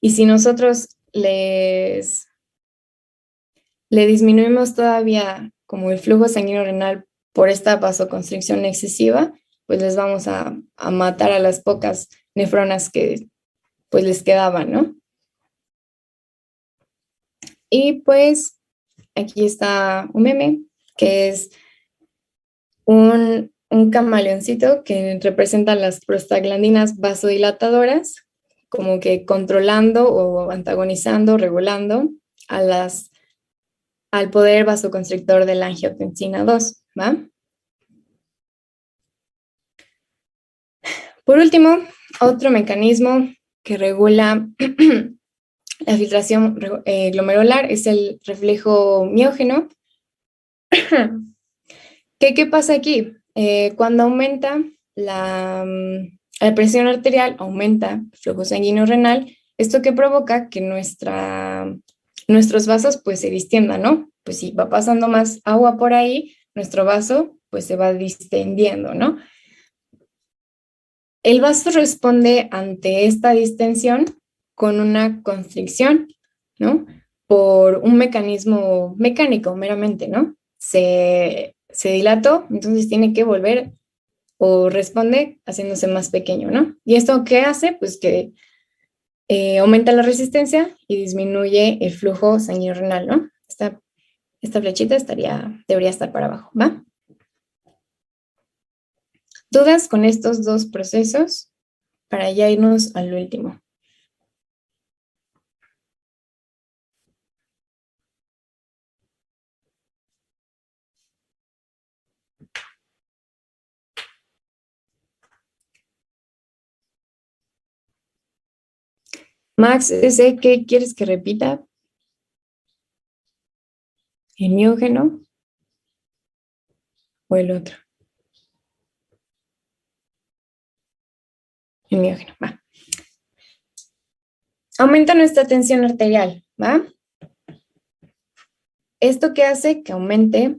y si nosotros le disminuimos todavía como el flujo sanguíneo renal por esta vasoconstricción excesiva, pues les vamos a matar a las pocas nefronas que pues les quedaban, ¿no? Y pues aquí está un meme que es un camaleoncito que representa las prostaglandinas vasodilatadoras, como que controlando o antagonizando, regulando al poder vasoconstrictor de la angiotensina 2, ¿va? Por último, otro mecanismo que regula la filtración glomerular es el reflejo miógeno. ¿Qué pasa aquí? Cuando aumenta la presión arterial, aumenta el flujo sanguíneo renal, esto que provoca que nuestros vasos pues se distiendan, ¿no? Pues si va pasando más agua por ahí, nuestro vaso pues se va distendiendo, ¿no? El vaso responde ante esta distensión con una constricción, ¿no? Por un mecanismo mecánico meramente, ¿no? Se dilató, entonces tiene que volver o responde haciéndose más pequeño, ¿no? ¿Y esto qué hace? Pues que aumenta la resistencia y disminuye el flujo sanguíneo renal, ¿no? Esta flechita debería estar para abajo, ¿va? ¿Dudas con estos dos procesos? Para ya irnos al último. Max, ¿qué quieres que repita? ¿El miógeno o el otro? El miógeno, va. Aumenta nuestra tensión arterial, ¿va? ¿Esto qué hace? Que aumente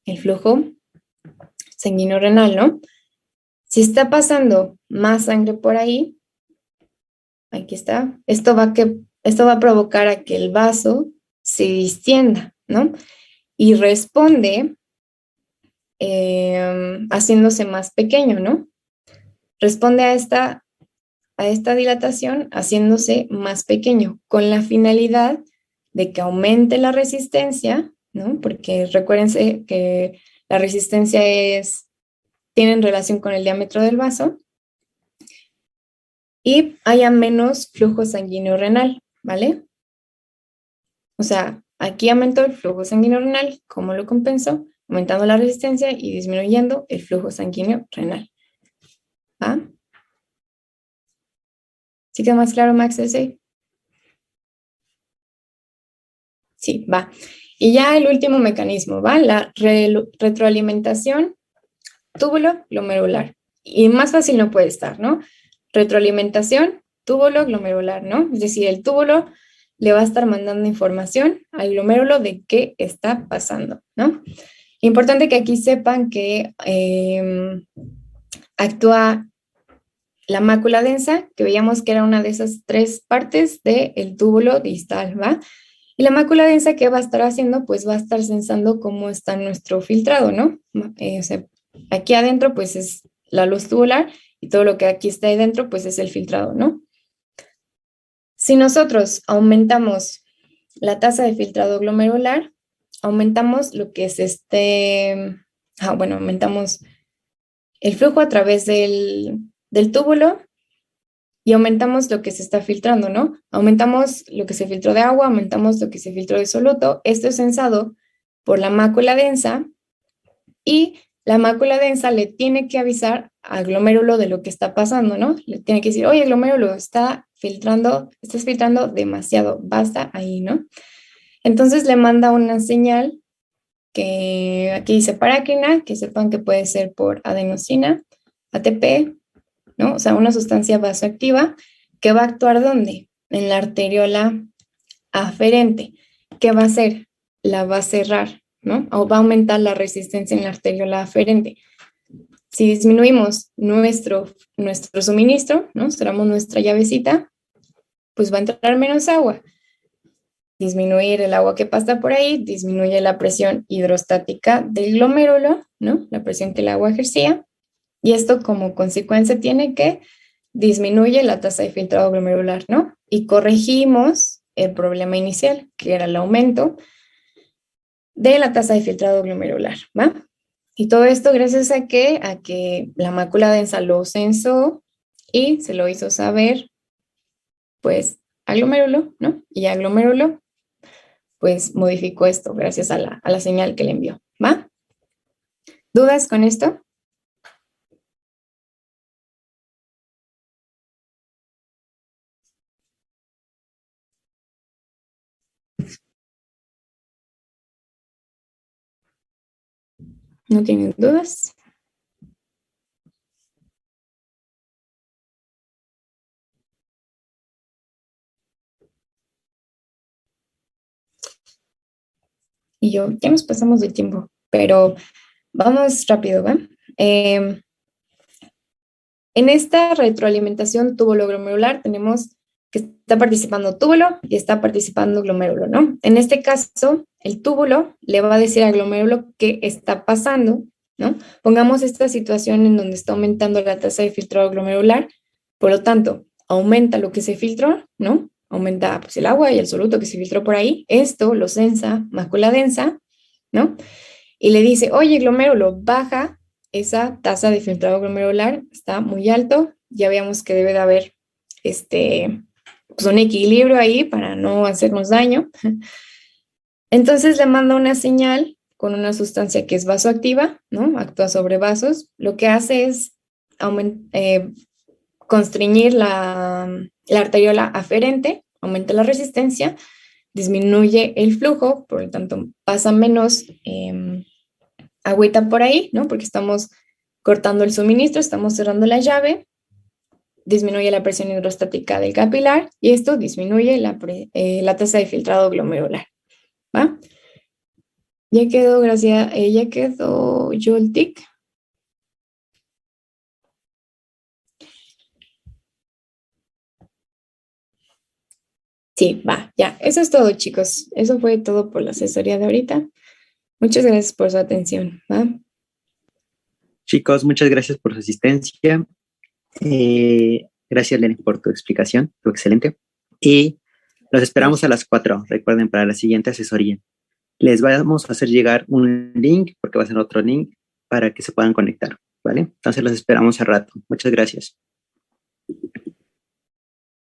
el flujo sanguíneo renal, ¿no? Si está pasando más sangre por ahí, aquí está, esto va a provocar a que el vaso se distienda, ¿no? Y responde haciéndose más pequeño, ¿no? Responde a esta dilatación haciéndose más pequeño, con la finalidad de que aumente la resistencia, ¿no? Porque recuérdense que la resistencia tiene relación con el diámetro del vaso, y haya menos flujo sanguíneo renal, ¿vale? O sea, aquí aumentó el flujo sanguíneo renal, ¿cómo lo compensó? Aumentando la resistencia y disminuyendo el flujo sanguíneo renal. ¿Va? ¿Sí queda más claro, Max, ese? Sí, va. Y ya el último mecanismo, ¿va? La retroalimentación túbulo glomerular. Y más fácil no puede estar, ¿no? Retroalimentación túbulo glomerular, ¿no? Es decir, el túbulo le va a estar mandando información al glomérulo de qué está pasando, ¿no? Importante que aquí sepan que actúa la mácula densa, que veíamos que era una de esas tres partes del túbulo distal, ¿va? Y la mácula densa, ¿qué va a estar haciendo? Pues va a estar sensando cómo está nuestro filtrado, ¿no? O sea, aquí adentro, pues es la luz tubular, y todo lo que aquí está ahí dentro, pues es el filtrado, ¿no? Si nosotros aumentamos la tasa de filtrado glomerular, aumentamos lo que es aumentamos el flujo a través del túbulo, y aumentamos lo que se está filtrando, ¿no? Aumentamos lo que se filtró de agua, aumentamos lo que se filtró de soluto. Esto es sensado por la mácula densa, y la mácula densa le tiene que avisar al glomérulo de lo que está pasando, ¿no? Le tiene que decir, oye, glomérulo, estás filtrando demasiado, basta ahí, ¿no? Entonces le manda una señal que aquí dice paráquina, que sepan que puede ser por adenosina, ATP, ¿no? O sea, una sustancia vasoactiva que va a actuar ¿dónde? En la arteriola aferente. ¿Qué va a hacer? La va a cerrar, ¿no? O va a aumentar la resistencia en la arteriola aferente. Si disminuimos nuestro suministro, ¿no? Cerramos nuestra llavecita, pues va a entrar menos agua. Disminuir el agua que pasa por ahí, disminuye la presión hidrostática del glomérulo, ¿no? La presión que el agua ejercía, y esto como consecuencia tiene que disminuye la tasa de filtrado glomerular, ¿no? Y corregimos el problema inicial, que era el aumento de la tasa de filtrado glomerular, ¿va? Y todo esto gracias a que la mácula densa lo censó y se lo hizo saber, pues, al glomérulo, ¿no? Y al glomérulo pues modificó esto gracias a la señal que le envió, ¿va? ¿Dudas con esto? ¿No tienen dudas? Y yo, ya nos pasamos de tiempo, pero vamos rápido, ¿va? En esta retroalimentación túbulo-glomerular tenemos que está participando túbulo y está participando glomérulo, ¿no? En este caso, el túbulo le va a decir al glomérulo qué está pasando, ¿no? Pongamos esta situación en donde está aumentando la tasa de filtrado glomerular, por lo tanto, aumenta lo que se filtró, ¿no? Aumenta pues, el agua y el soluto que se filtró por ahí. Esto lo sensa mácula densa, ¿no? Y le dice, oye, glomérulo, baja esa tasa de filtrado glomerular, está muy alto, ya veamos que debe de haber pues un equilibrio ahí para no hacernos daño. Entonces le manda una señal con una sustancia que es vasoactiva, ¿no? Actúa sobre vasos. Lo que hace es constreñir la arteriola aferente, aumenta la resistencia, disminuye el flujo, por lo tanto pasa menos agüita por ahí, ¿no? Porque estamos cortando el suministro, estamos cerrando la llave, disminuye la presión hidrostática del capilar y esto disminuye la tasa de filtrado glomerular, ¿va? Ya quedó, gracias, ya quedó Joltic. Sí, va, ya. Eso es todo, chicos. Eso fue todo por la asesoría de ahorita. Muchas gracias por su atención, ¿va? Chicos, muchas gracias por su asistencia. Gracias, Lenny, por tu explicación. Fue excelente. Y los esperamos a las 4. Recuerden, para la siguiente asesoría. Les vamos a hacer llegar un link, porque va a ser otro link, para que se puedan conectar, ¿vale? Entonces los esperamos al rato. Muchas gracias.